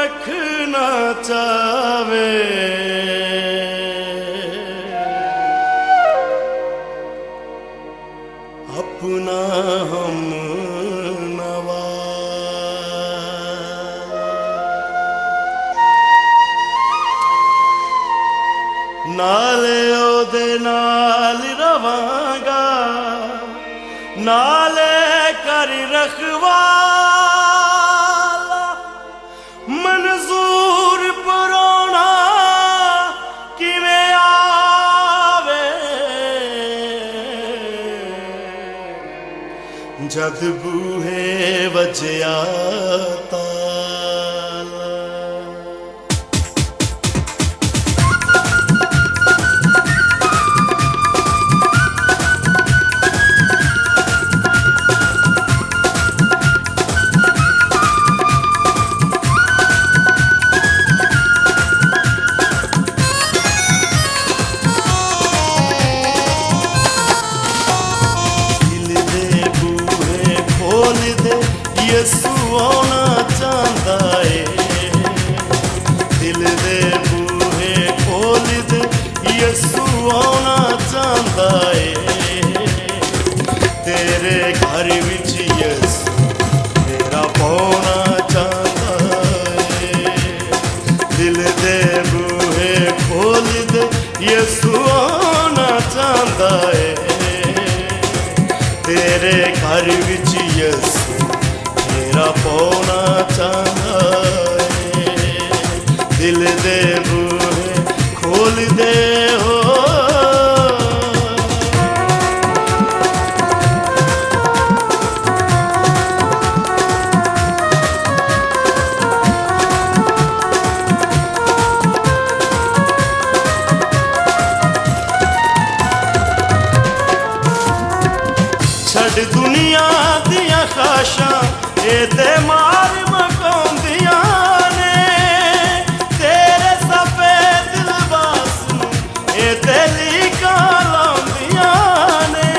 रखना चावे, अपना हम नवा नाले ओदे नाल रवांगा, नाले कर रखवाला मंजूर परोना किवें आवे, जद बूहे वजया ताला। यसू आना चाहता है, दिल दे बूहे खोल दे, यसू आना चाहता है, तेरे घर विच यसू मेरा पौना चाहता है, दिल दे बूहे खोल दे, यसू आना चाहता है, तेरे घर विच यसू मेरा पौना चाहता है, दिल दे बूहे खोल दे हो। छड़ दुनिया दिया खाशा ते मार मकाउंदियां ने, तेरे सफेद लिबास ए ते लीकां लाउंदियां ने।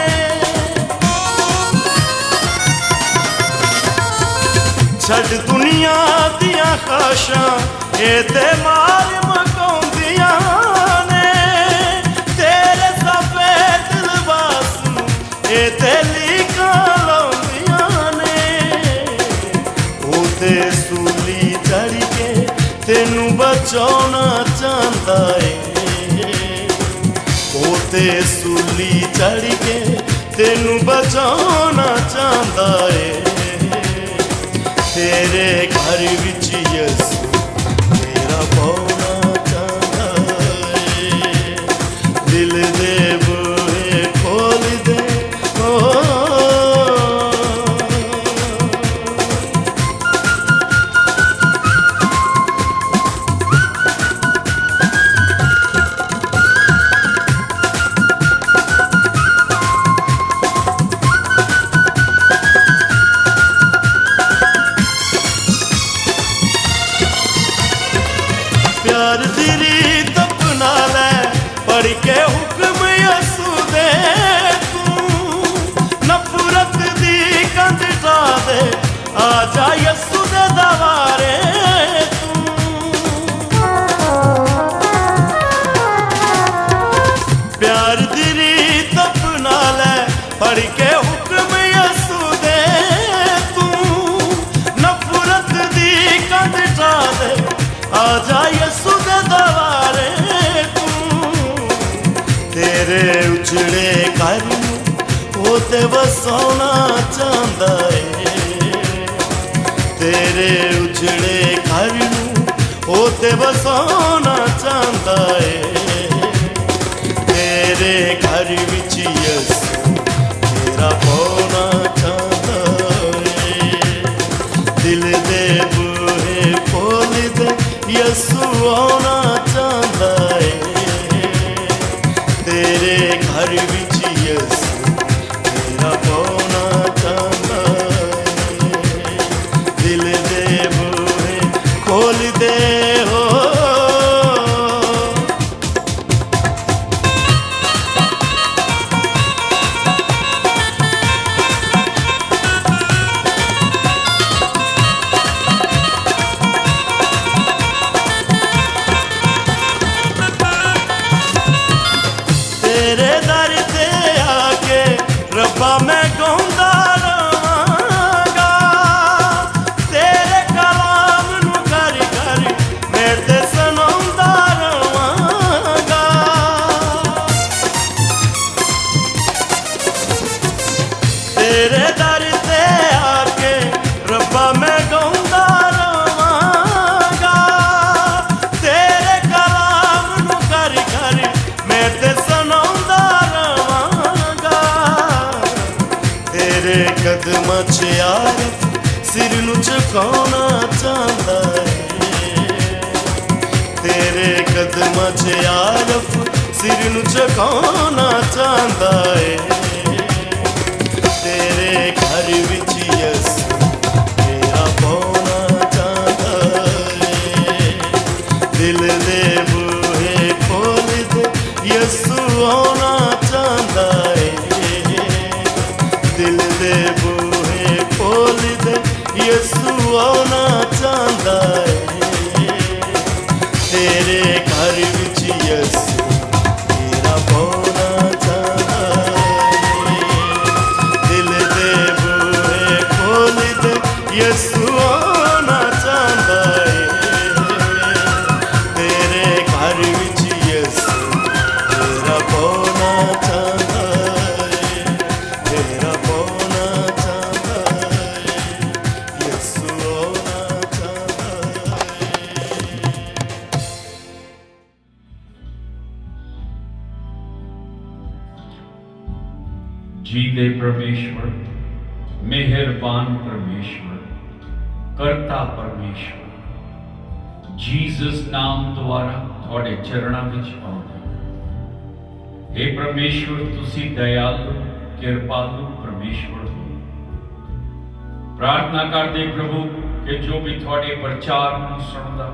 छड़ दुनिया दियां खाशां ए ते मार मकाउंदियां ने, तेरे सफेद लिबास ए ते लीकां ते सूली चढ़ के तेनू बचाना चाहता है, ओ ते सूली चढ़ के तेनू बचाना चाहता है, तेरे घर विच यसू मेरा पौना चाहता है, दिल दे बूहे खोल दे ओ। प्यार दी रीत अपना ले, पढ़ के हुक्म यसू दे तू, नफरत दी कंध ढा दे, आजा यसू दे दवारे तू। प्यार दी रीत अपना ले, पढ़ के हुक्म यसू दे तू, नफरत दी कंध ढा दे, आजा यसू दे दवारे तू। तेरे उजड़े घर वो ते वसाना चाहता है, तेरे उजड़े घर वो ते वसाना चाहता है, तेरे घर विच यसू मेरा पौना चाहता है, दिल दे बूहे खोल दे, यसू आना चाहता है, तेरे घर विच यसू मेरा पौना चाहता है, दिल दे बूहे खोल दे हो। ਕਦਮਾਂ 'ਚ ਆਰਫ ਸਿਰ ਨੂੰ ਝੁਕਾਉਣਾ ਚਾਹੁੰਦਾ ਏ, ਤੇਰੇ ਕਦਮਾਂ 'ਚ ਆਰਫ ਸਿਰ ਨੂੰ ਝੁਕਾਉਣਾ ਚਾਹੁੰਦਾ ਏ, ਤੇਰੇ ਘਰ ਵਿੱਚ ਯਿਸੂ ਮੇਰਾ ਪਾਉਣਾ ਚਾਹੁੰਦਾ ਏ, ਦਿਲ ਦੇ ਬੂਹੇ ਖੋਲ ਦੇ ਯਿਸੂ ਆਉਣਾ ਚਾਹੁੰਦਾ ਏ, ਦਿਲ ਦੇ ਬੂਹੇ ਖੋਲ ਦੇ ਯਿਸੂ ਆਉਣਾ ਚਾਹੁੰਦਾ ਏ, ਤੇਰੇ ਘਰ ਵਿੱਚ ਯਿਸੂ ਮੇਰਾ ਪਾਉਣਾ ਚਾਹੁੰਦਾ ਏ, ਦਿਲ ਦੇ ਬੂਹੇ ਖੋਲ ਦੇ ਯਿਸੂ ਆਉਣਾ ਚਾਹੁੰਦਾ ਏ, ਤੇਰੇ ਘਰ ਵਿੱਚ ਯਿਸੂ ਮੇਰਾ ਪਾਉਣਾ ਚਾਹੁੰਦਾ ਏ, ਮੇਰਾ ਪਾਉਣਾ ਚਾਹੁੰਦਾ ਏ, ਯਿਸੂ ਆਉਣਾ ਚਾਹੁੰਦਾ ਏ। जी दे परमेश्वर, मेहरबान परमेश्वर, करता परमेश्वर, जीसस नाम द्वारा थोड़े चरणों में आउंदा। हे परमेश्वर, तुसी दयालु कृपालु परमेश्वर हो। प्रार्थना करते प्रभु कि जो भी थोड़े प्रचार नूं सुनदा,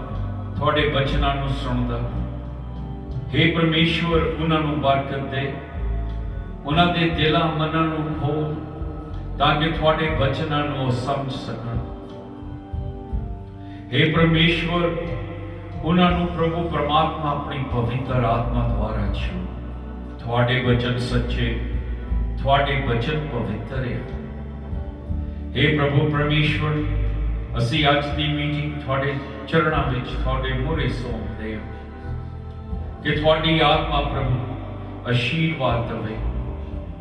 थोड़े बचनां नूं सुनदा, हे परमेश्वर उन्हां नूं बरकत दे, उन्हां दे दिलां मनां नूं खोल ताकि थोड़े बचनां नूं समझ सकन। हे परमेश्वर उन्हां नूं प्रभु परमात्मा अपनी पवित्र आत्मा द्वारा छू। थोड़े वचन सच्चे, थोड़े वचन पवित्र है। हे प्रभु परमेश्वर, असी अज दी मीटिंग थोड़े चरणों विच थोड़े मुरे सौंपदे हां कि थोड़ी आत्मा प्रभु आशीर्वाद देवे,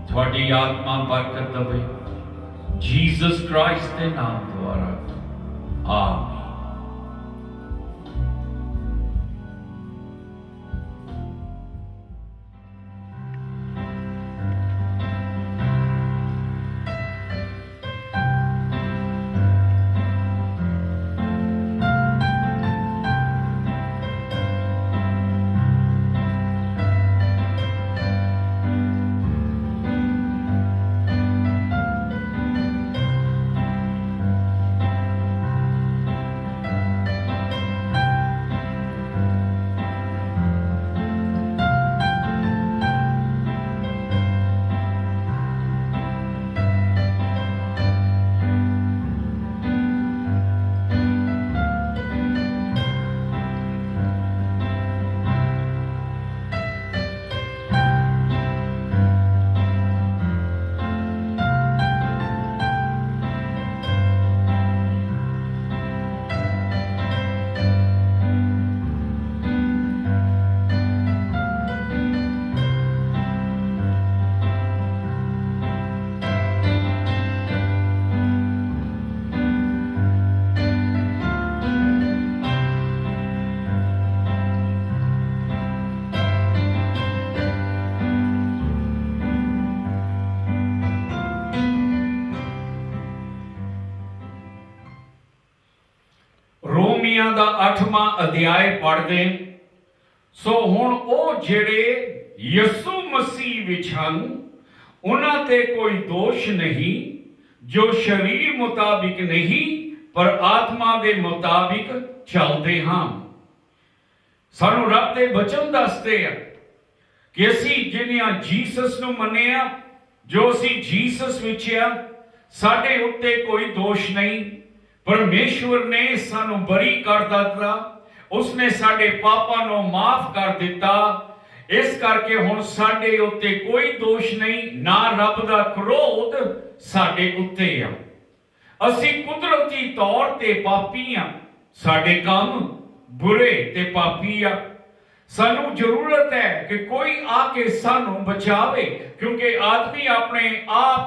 थोड़ी आत्मा बरकत देवे, जीसस क्राइस्ट के नाम द्वारा आमीन। रोमिया दा 8वां अध्याय पढ़दे। सो हुण ओ जेड़े यसु मसीह विच हन उन्हां ते कोई दोष नहीं, जो शरीर मुताबिक नहीं पर आत्मा दे मुताबिक चलते हाँ। सानू रब दे वचन दसदे आ कि असी जिन्हियां जीसस नूं मन्निया, जो असी जीसस विच आ, साडे उत्ते कोई दोष नहीं। परमेश्वर ने सानू बरी कर दिता, उसने साडे पापां नूं माफ कर दिता। इस करके हुण साडे उत्ते कोई दोष नहीं, ना रब दा क्रोध साडे उत्ते आ। असी कुदरती तौर ते पापी आ, साडे काम बुरे ते पापी आ। सानू जरूरत है कि कोई आके सानू बचावे, क्योंकि आदमी अपने आप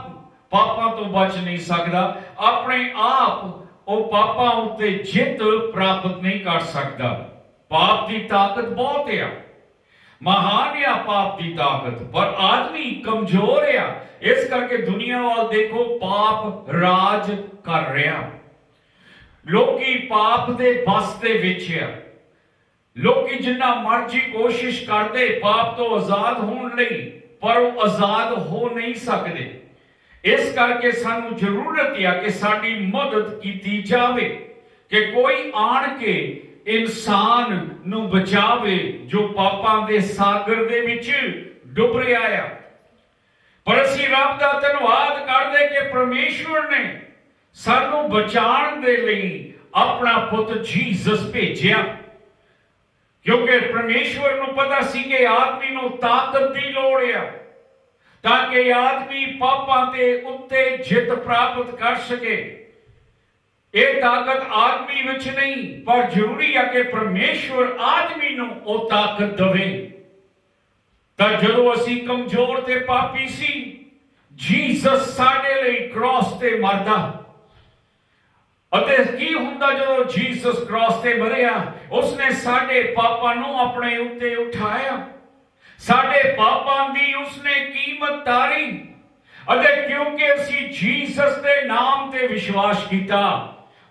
पापां तो बच नहीं सकता, अपने आप वो पापां उत्ते जित प्राप्त नहीं कर सकता। पाप की ताकत बहुत है। महान आ पाप की ताकत, पर आदमी कमजोर आ। इस करके दुनिया वाल देखो, पाप राज कर रहा। लोकी पाप दे बस दे विच आ। लोकी जिन्ना मर्जी कोशिश करते पाप तो आजाद होने लई, पर वो आजाद हो नहीं सकते। इस करके सानू जरूरत है कि साडी मदद की जावे, कि कोई आन के इंसान नू बचावे जो पापां दे सागर दे विच डुब रहा है। पर असीं रब दा धन्नवाद करदे कि परमेश्वर ने सानू बचाण दे लई अपना पुत्र जीसस भेजिया, क्योंकि परमेश्वर नू पता सी कि आदमी नू ताकत दी लोड़ है, ताकि आदमी पापां दे उत्ते जित प्राप्त कर सके। ये ताकत आदमी विच नहीं, पर जरूरी है कि परमेश्वर आदमी नू वो ताकत दवे। तां जदों असीं कमजोर ते पापी सी, जीसस साडे लई क्रॉस ते मरदा। ਅਤੇ ਕੀ ਹੁੰਦਾ ਜਦੋਂ ਜੀਸਸ ਕ੍ਰਾਸ ਤੇ ਮਰਿਆ? ਉਸਨੇ ਸਾਡੇ ਪਾਪਾਂ ਨੂੰ ਆਪਣੇ ਉੱਤੇ ਉਠਾਇਆ, ਸਾਡੇ ਪਾਪਾਂ ਦੀ ਉਸਨੇ ਕੀਮਤ ਤਾਰੀ। ਅਤੇ ਕਿਉਂਕਿ ਅਸੀਂ ਜੀਸਸ ਦੇ ਨਾਮ ਤੇ ਵਿਸ਼ਵਾਸ ਕੀਤਾ,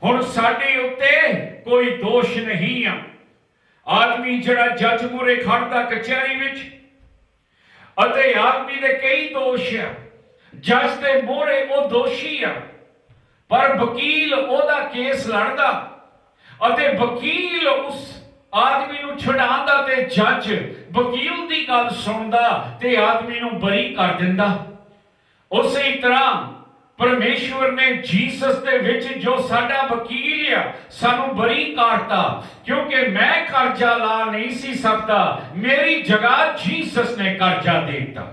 ਹੁਣ ਸਾਡੇ ਉੱਤੇ ਕੋਈ ਦੋਸ਼ ਨਹੀਂ ਆ। ਆਦਮੀ ਜਿਹੜਾ ਜੱਜ ਮੂਹਰੇ ਖੜਦਾ ਕਚਹਿਰੀ ਵਿੱਚ, ਅਤੇ ਆਦਮੀ ਦੇ ਕਈ ਦੋਸ਼ ਆ, ਜੱਜ ਦੇ ਮੂਹਰੇ ਉਹ ਦੋਸ਼ੀ ਆ, पर वकील ओदा केस लड़दा, अते वकील उस आदमी नू छुड़ांदा ते जज वकील दी गल सुनदा ते आदमी नू बरी कर दिंदा। उसे ही तरह परमेश्वर ने जीसस दे विच जो साडा वकील आ, सानू बरी करता, क्योंकि मैं कर्जा ला नहीं सी सकता, मेरी जगह जीसस ने कर्जा देता,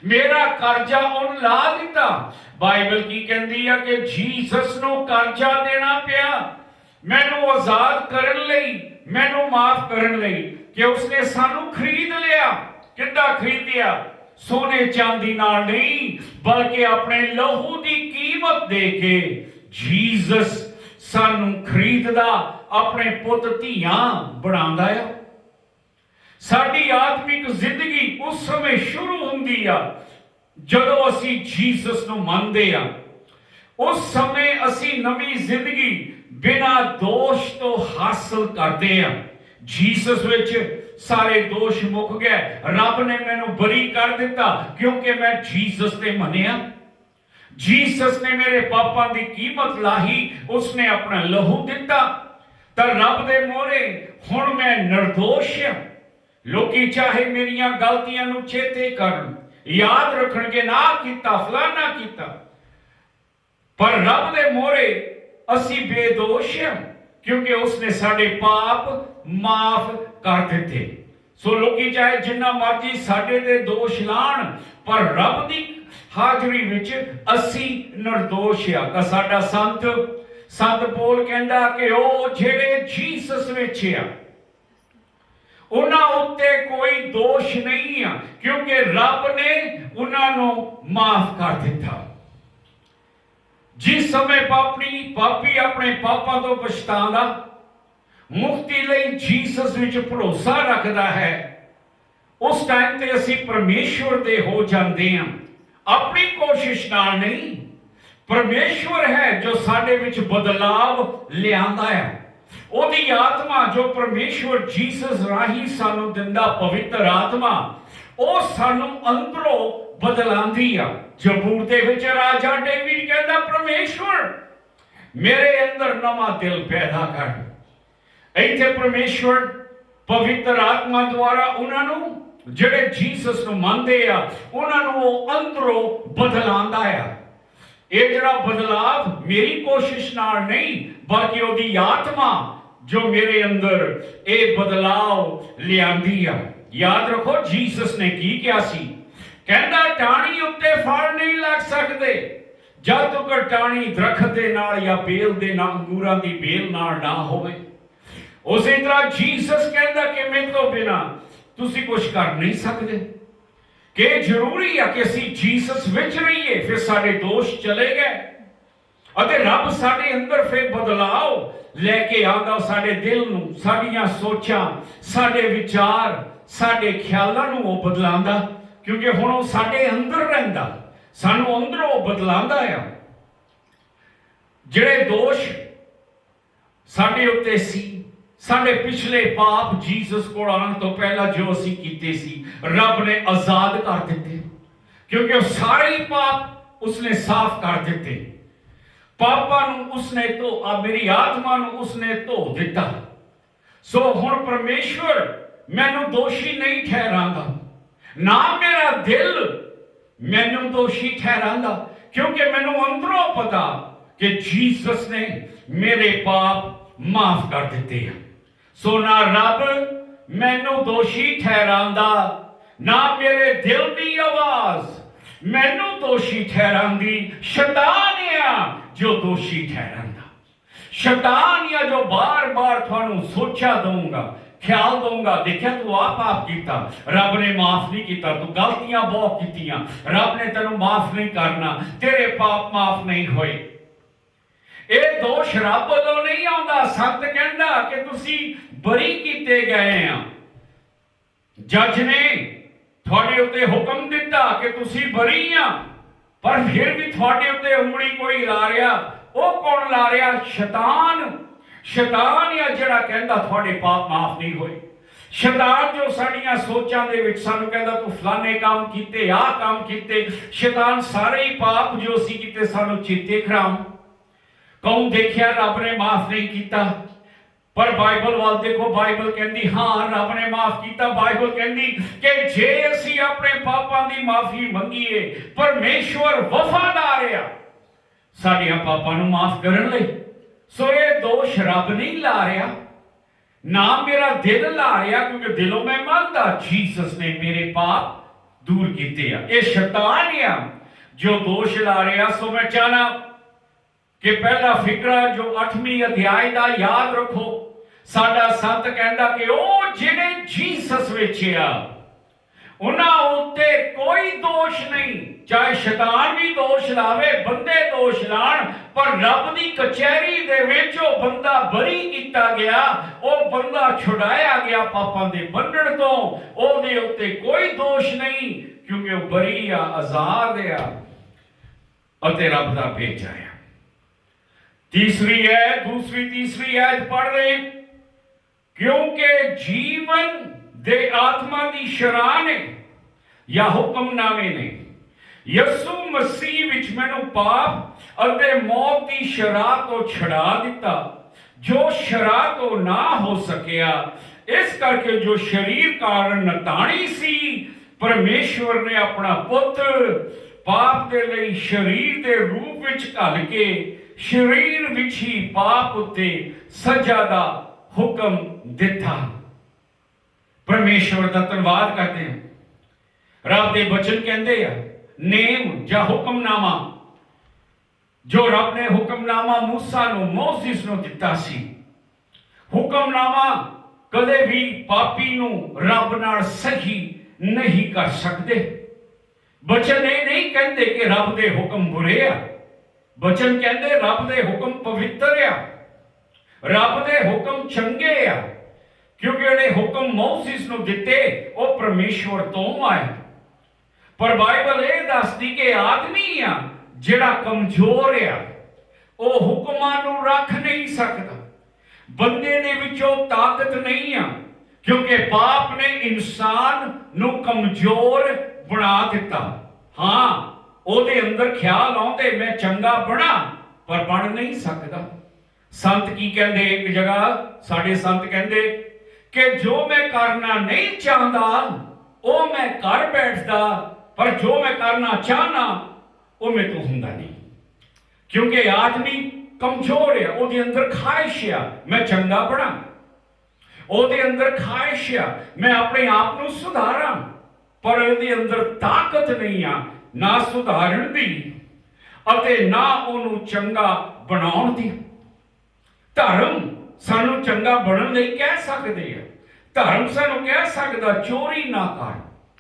मेरा कर्जा उन ला दिता। बाइबल की कहती है कि जीसस नू कर्जा देना पिया मैनू आजाद करन लई, मैनू माफ करन लई, कि उसने सानू खरीद लिया। किद्दां खरीदिया? सोने चांदी नाल नहीं, बल्कि अपने लहू दी कीमत दे के जीसस सानू खरीददा, अपने पुत धीआं बनांदा है। साडी आत्मिक जिंदगी उस समय शुरू हुंदी आ ਜਦੋਂ ਅਸੀਂ ਜੀਸਸ ਨੂੰ ਮੰਨਦੇ ਆ। ਉਸ ਸਮੇਂ ਅਸੀਂ ਨਵੀਂ ਜ਼ਿੰਦਗੀ ਬਿਨਾਂ ਦੋਸ਼ ਤੋਂ ਹਾਸਲ ਕਰਦੇ ਆ। ਜੀਸਸ ਵਿੱਚ ਸਾਰੇ ਦੋਸ਼ ਮੁੱਕ ਗਏ। ਰੱਬ ਨੇ ਮੈਨੂੰ ਬਰੀ ਕਰ ਦਿੱਤਾ, ਕਿਉਂਕਿ ਮੈਂ ਜੀਸਸ ਤੇ ਮੰਨਿਆ। ਜੀਸਸ ਨੇ ਮੇਰੇ ਪਾਪਾਂ ਦੀ ਕੀਮਤ ਲਾਹੀ, ਉਸਨੇ ਆਪਣਾ ਲਹੂ ਦਿੱਤਾ। ਤਾਂ ਰੱਬ ਦੇ ਮੋਹਰੇ ਹੁਣ ਮੈਂ ਨਿਰਦੋਸ਼ ਆ। ਲੋਕੀ ਚਾਹੇ ਮੇਰੀਆਂ ਗਲਤੀਆਂ ਨੂੰ ਚੇਤੇ ਕਰਨ, याद रखणगे ना कीता फलाना कीता, पर रब दे मोहरे असी बेदोष हैं, क्योंकि उसने साडे पाप माफ कर दिते। सो लोकी चाहे जिन्ना मर्जी साडे ते दोष लाण, पर रब दी हाजरी विच असी निर्दोष आ। का साडा संत पौल कहंदा कि ओ जेड़े जीसस विच आ उन्हां उत्ते कोई दोष नहीं है, क्योंकि रब ने उन्होंने माफ कर दिता। जिस समय पापी अपने पापों तो पछतांदा, मुक्ति लई जीसस विच भरोसा रखता है, उस टाइम ते असीं परमेश्वर दे हो जाते हैं। अपनी कोशिश नाल नहीं, परमेश्वर है जो साडे विच बदलाव लियांदा है। ओदी आत्मा जो परमेश्वर जीसस राही सानू दिंदा, पवित्र आत्मा, ओ सानू अंदरों बदलांदी आ। जबूर दे विच राजा डेविड कहंदा, परमेश्वर मेरे अंदर नवा दिल पैदा कर। इत्थे परमेश्वर पवित्र आत्मा द्वारा उन्होंने जेड़े जीसस नू मनदे आ, उन्होंने वो अंदरों बदलांदा आ। ये जड़ा बदलाव मेरी कोशिश नाल नहीं, बल्कि ओदी आत्मा जो मेरे अंदर ये बदलाव लियांदी आ। याद रखो जीसस ने की किया सी, कहंदा टाणी उत्ते फल नहीं लग सकते जब तक टाणी दरखत दे नाल या बेल दे नाल, अंगूरां दी बेल नाल ना होवे। उसी तरह जीसस कहंदा कि मेरे तो बिना तुसी कुछ कर नहीं सकते, कि जरूरी है कि असी जीसस विच रहिए, फिर सारे दोष चले गए। ਅਤੇ ਰੱਬ ਸਾਡੇ ਅੰਦਰ ਫਿਰ ਬਦਲਾਅ ਲੈ ਕੇ ਆਉਂਦਾ, ਸਾਡੇ ਦਿਲ ਨੂੰ, ਸਾਡੀਆਂ ਸੋਚਾਂ, ਸਾਡੇ ਵਿਚਾਰ, ਸਾਡੇ ਖਿਆਲਾਂ ਨੂੰ ਉਹ ਬਦਲਾਉਂਦਾ, ਕਿਉਂਕਿ ਹੁਣ ਉਹ ਸਾਡੇ ਅੰਦਰ ਰਹਿੰਦਾ, ਸਾਨੂੰ ਅੰਦਰੋਂ ਉਹ ਬਦਲਾਉਂਦਾ ਆ। ਜਿਹੜੇ ਦੋਸ਼ ਸਾਡੇ ਉੱਤੇ ਸੀ, ਸਾਡੇ ਪਿਛਲੇ ਪਾਪ ਜੀਸਸ ਕੋਲ ਆਉਣ ਤੋਂ ਪਹਿਲਾਂ ਜੋ ਅਸੀਂ ਕੀਤੇ ਸੀ, ਰੱਬ ਨੇ ਆਜ਼ਾਦ ਕਰ ਦਿੱਤੇ, ਕਿਉਂਕਿ ਉਹ ਸਾਰੇ ਹੀ ਪਾਪ ਉਸਨੇ ਸਾਫ਼ ਕਰ ਦਿੱਤੇ। ਪਾਪਾਂ ਨੂੰ ਉਸਨੇ ਮੇਰੀ ਆਤਮਾ ਨੂੰ ਉਸਨੇ ਧੋ ਦਿੱਤਾ। ਸੋ ਹੁਣ ਪਰਮੇਸ਼ਵਰ ਮੈਨੂੰ ਦੋਸ਼ੀ ਨਹੀਂ ਠਹਿਰਾਂਦਾ, ਨਾ ਮੇਰਾ ਦਿਲ ਮੈਨੂੰ ਦੋਸ਼ੀ ਠਹਿਰਾਂਦਾ, ਕਿਉਂਕਿ ਮੈਨੂੰ ਅੰਦਰੋਂ ਪਤਾ ਕਿ ਜੀਸਸ ਨੇ ਮੇਰੇ ਪਾਪ ਮਾਫ ਕਰ ਦਿੱਤੇ ਆ। ਸੋ ਨਾ ਰੱਬ ਮੈਨੂੰ ਦੋਸ਼ੀ ਠਹਿਰਾਂਦਾ, ਨਾ ਮੇਰੇ ਦਿਲ ਦੀ ਆਵਾਜ਼ ਮੈਨੂੰ ਦੋਸ਼ੀ ਠਹਿਰਾਂਦੀ। ਸ਼ੈਤਾਨ ਆ ਜੋ ਦੋਸ਼ੀ ਠਹਿਰਾਂਦਾ, ਸ਼ੈਤਾਨ ਆ ਜੋ ਬਾਰ-ਬਾਰ ਤੁਹਾਨੂੰ ਸੋਚਾ ਦਊਂਗਾ, ਖਿਆਲ ਦਊਂਗਾ, ਦੇਖਿਆ ਤੂੰ ਆਹ ਪਾਪ ਕੀਤਾ, ਰੱਬ ਨੇ ਮਾਫ ਨਹੀਂ ਕੀਤਾ, ਤੂੰ ਗਲਤੀਆਂ ਬਹੁਤ ਕੀਤੀਆਂ, ਰੱਬ ਨੇ ਤੈਨੂੰ ਮਾਫ ਨਹੀਂ ਕਰਨਾ, ਤੇਰੇ ਪਾਪ ਮਾਫ ਨਹੀਂ ਹੋਏ। ਇਹ ਦੋਸ਼ ਰੱਬ ਵੱਲੋਂ ਨਹੀਂ ਆਉਂਦਾ। ਸੰਤ ਕਹਿੰਦਾ ਕਿ ਤੁਸੀਂ ਬਰੀ ਕੀਤੇ ਗਏ ਆ। ਜੱਜ ਨੇ ਤੁਹਾਡੇ ਉੱਤੇ ਹੁਕਮ ਦਿੱਤਾ ਕਿ ਤੁਸੀਂ ਬਰੀ ਆ, ਪਰ ਫਿਰ ਵੀ ਤੁਹਾਡੇ ਉੱਤੇ ਉਂਗਲੀ ਕੋਈ ਲਾ ਰਿਹਾ। ਉਹ ਕੌਣ ਲਾ ਰਿਹਾ? ਸ਼ੈਤਾਨ। ਸ਼ੈਤਾਨ ਆ ਜਿਹੜਾ ਕਹਿੰਦਾ ਤੁਹਾਡੇ ਪਾਪ ਮਾਫ ਨਹੀਂ ਹੋਏ। ਸ਼ੈਤਾਨ ਜੋ ਸਾਡੀਆਂ ਸੋਚਾਂ ਦੇ ਵਿੱਚ ਸਾਨੂੰ ਕਹਿੰਦਾ ਤੂੰ ਫਲਾਣੇ ਕੰਮ ਕੀਤੇ, ਆਹ ਕੰਮ ਕੀਤੇ। ਸ਼ੈਤਾਨ ਸਾਰੇ ਹੀ ਪਾਪ ਜੋ ਅਸੀਂ ਕੀਤੇ ਸਾਨੂੰ ਚੇਤੇ ਕਰਾਉਂ। ਕੌਣ ਦੇਖਿਆ ਰੱਬ ਨੇ ਮਾਫ ਨਹੀਂ ਕੀਤਾ, ਪਰ ਬਾਈਬਲ ਵੱਲ ਦੇਖੋ, ਬਾਈਬਲ ਕਹਿੰਦੀ ਹਾਂ ਰੱਬ ਨੇ ਮਾਫ ਕੀਤਾ। ਬਾਈਬਲ ਕਹਿੰਦੀ ਕਿ ਜੇ ਅਸੀਂ ਆਪਣੇ ਪਾਪਾਂ ਦੀ ਮਾਫੀ ਮੰਗੀਏ, ਪਰਮੇਸ਼ਵਰ ਵਫਾਦਾਰ ਆ ਸਾਡੀਆਂ ਪਾਪਾਂ ਨੂੰ ਮਾਫ ਕਰਨ ਲਈ। ਸੋ ਇਹ ਦੋਸ਼ ਰੱਬ ਨਹੀਂ ਲਾ ਰਿਹਾ, ਨਾ ਮੇਰਾ ਦਿਲ ਲਾ ਰਿਹਾ, ਕਿਉਂਕਿ ਦਿਲੋਂ ਮੈਂ ਮੰਨਦਾ ਜੀਸਸ ਨੇ ਮੇਰੇ ਪਾਪ ਦੂਰ ਕੀਤੇ ਆ। ਇਹ ਸ਼ੈਤਾਨ ਆ ਜੋ ਦੋਸ਼ ਲਾ ਰਿਹਾ। ਸੋ ਮੈਂ ਚਾਹਨਾ ਕਿ ਪਹਿਲਾ ਫਿਕਰਾ ਜੋ 8ਵੀਂ ਅਧਿਆਇ ਦਾ ਯਾਦ ਰੱਖੋ। ਸਾਡਾ ਸੰਤ ਕਹਿੰਦਾ ਕਿ ਉਹ ਜਿਹੜੇ ਜੀਸਸ ਵਿੱਚ ਆ ਉਹਨਾਂ ਉੱਤੇ ਕੋਈ ਦੋਸ਼ ਨਹੀਂ। ਚਾਹੇ ਸ਼ੈਤਾਨ ਵੀ ਦੋਸ਼ ਲਾਵੇ, ਬੰਦੇ ਦੋਸ਼ ਲਾਣ, ਪਰ ਰੱਬ ਦੀ ਕਚਹਿਰੀ ਦੇ ਵਿੱਚ ਉਹ ਬੰਦਾ ਬਰੀ ਕੀਤਾ ਗਿਆ, ਉਹ ਬੰਦਾ ਛੁਡਾਇਆ ਗਿਆ ਪਾਪਾਂ ਦੇ ਬੰਧਨ ਤੋਂ। ਉਹਦੇ ਉੱਤੇ ਕੋਈ ਦੋਸ਼ ਨਹੀਂ, ਕਿਉਂਕਿ ਉਹ ਬਰੀ ਆ, ਆਜ਼ਾਦ ਆ ਅਤੇ ਰੱਬ ਦਾ ਭੇਜਾ ਆ। तीसरी है, तीसरी आयत पढ़ रहे, क्योंकि जीवन दे आत्मा दी शराह ने या हुक्मनामे ने यसू मसीह विच मैनू पाप अते मौत दी शराह तो छड़ा दिता, जो शराह तो ना हो सकिया। इस करके जो शरीर कारण नताणी सी, परमेश्वर ने अपना पुत्र पाप दे लई शरीर दे रूप विच घल के शरीर विच ही पाप उत्ते सजा दा हुक्म दिता। परमेश्वर दा धन्नवाद करते हैं। रब दे वचन कहंदे आ नेम जां हुक्मनामा, जो रब ने हुक्मनामा मूसा नूं, मोसेस नूं दिता सी। हुक्मनामा कदे भी पापी नूं रब नाल सही नहीं कर सकते। वचन ये नहीं कहते कि रब दे हुक्म बुरे आ, वचन कहते रब दे हुक्म पवित्र आ, रब दे हुक्म चंगे आ, क्योंकि ਜਿਹੜੇ ਹੁਕਮ ਮੋਸਿਸ ਨੂੰ ਦਿੱਤੇ ਉਹ ਪਰਮੇਸ਼ਵਰ ਤੋਂ ਆਏ। ਪਰ ਬਾਈਬਲ ਇਹ ਦੱਸਦੀ ਕਿ ਆਦਮੀ ਆ ਜਿਹੜਾ ਕਮਜ਼ੋਰ ਆ, ਉਹ ਹੁਕਮਾਂ ਨੂੰ ਰੱਖ ਨਹੀਂ ਸਕਦਾ। ਬੰਦੇ ਦੇ ਵਿੱਚੋਂ ਤਾਕਤ ਨਹੀਂ ਆ, ਕਿਉਂਕਿ ਪਾਪ ਨੇ ਇਨਸਾਨ ਨੂੰ ਕਮਜ਼ੋਰ ਬਣਾ ਦਿੱਤਾ। ਹਾਂ, ਉਹਦੇ ਅੰਦਰ ਖਿਆਲ ਆਉਂਦੇ ਮੈਂ ਚੰਗਾ ਬਣਾ, ਪਰ ਬਣ ਨਹੀਂ ਸਕਦਾ। ਸੰਤ ਕੀ ਕਹਿੰਦੇ, ਇੱਕ ਜਗ੍ਹਾ ਸਾਡੇ ਸੰਤ ਕਹਿੰਦੇ ਕਿ ਜੋ ਮੈਂ ਕਰਨਾ ਨਹੀਂ ਚਾਹੁੰਦਾ ਉਹ ਮੈਂ ਕਰ ਬੈਠਦਾ, ਪਰ ਜੋ ਮੈਂ ਕਰਨਾ ਚਾਹਨਾ ਉਹ ਮੇਰੇ ਤੋਂ ਹੁੰਦਾ ਨਹੀਂ। ਕਿਉਂਕਿ ਆਦਮੀ ਕਮਜ਼ੋਰ ਆ, ਉਹਦੇ ਅੰਦਰ ਖਾਹਿਸ਼ ਆ ਮੈਂ ਚੰਗਾ ਬਣਾ, ਉਹਦੇ ਅੰਦਰ ਖਾਹਿਸ਼ ਆ ਮੈਂ ਆਪਣੇ ਆਪ ਨੂੰ ਸੁਧਾਰਾਂ, ਪਰ ਉਹਦੇ ਅੰਦਰ ਤਾਕਤ ਨਹੀਂ ਆ ਨਾ ਸੁਧਾਰਨ ਦੀ ਅਤੇ ਨਾ ਉਹਨੂੰ ਚੰਗਾ ਬਣਾਉਣ ਦੀ। ਧਰਮ ਸਾਨੂੰ ਚੰਗਾ ਬਣਨ ਲਈ ਕਹਿ ਸਕਦੇ ਆ, ਧਰਮ ਸਾਨੂੰ ਕਹਿ ਸਕਦਾ ਚੋਰੀ ਨਾ ਕਰ,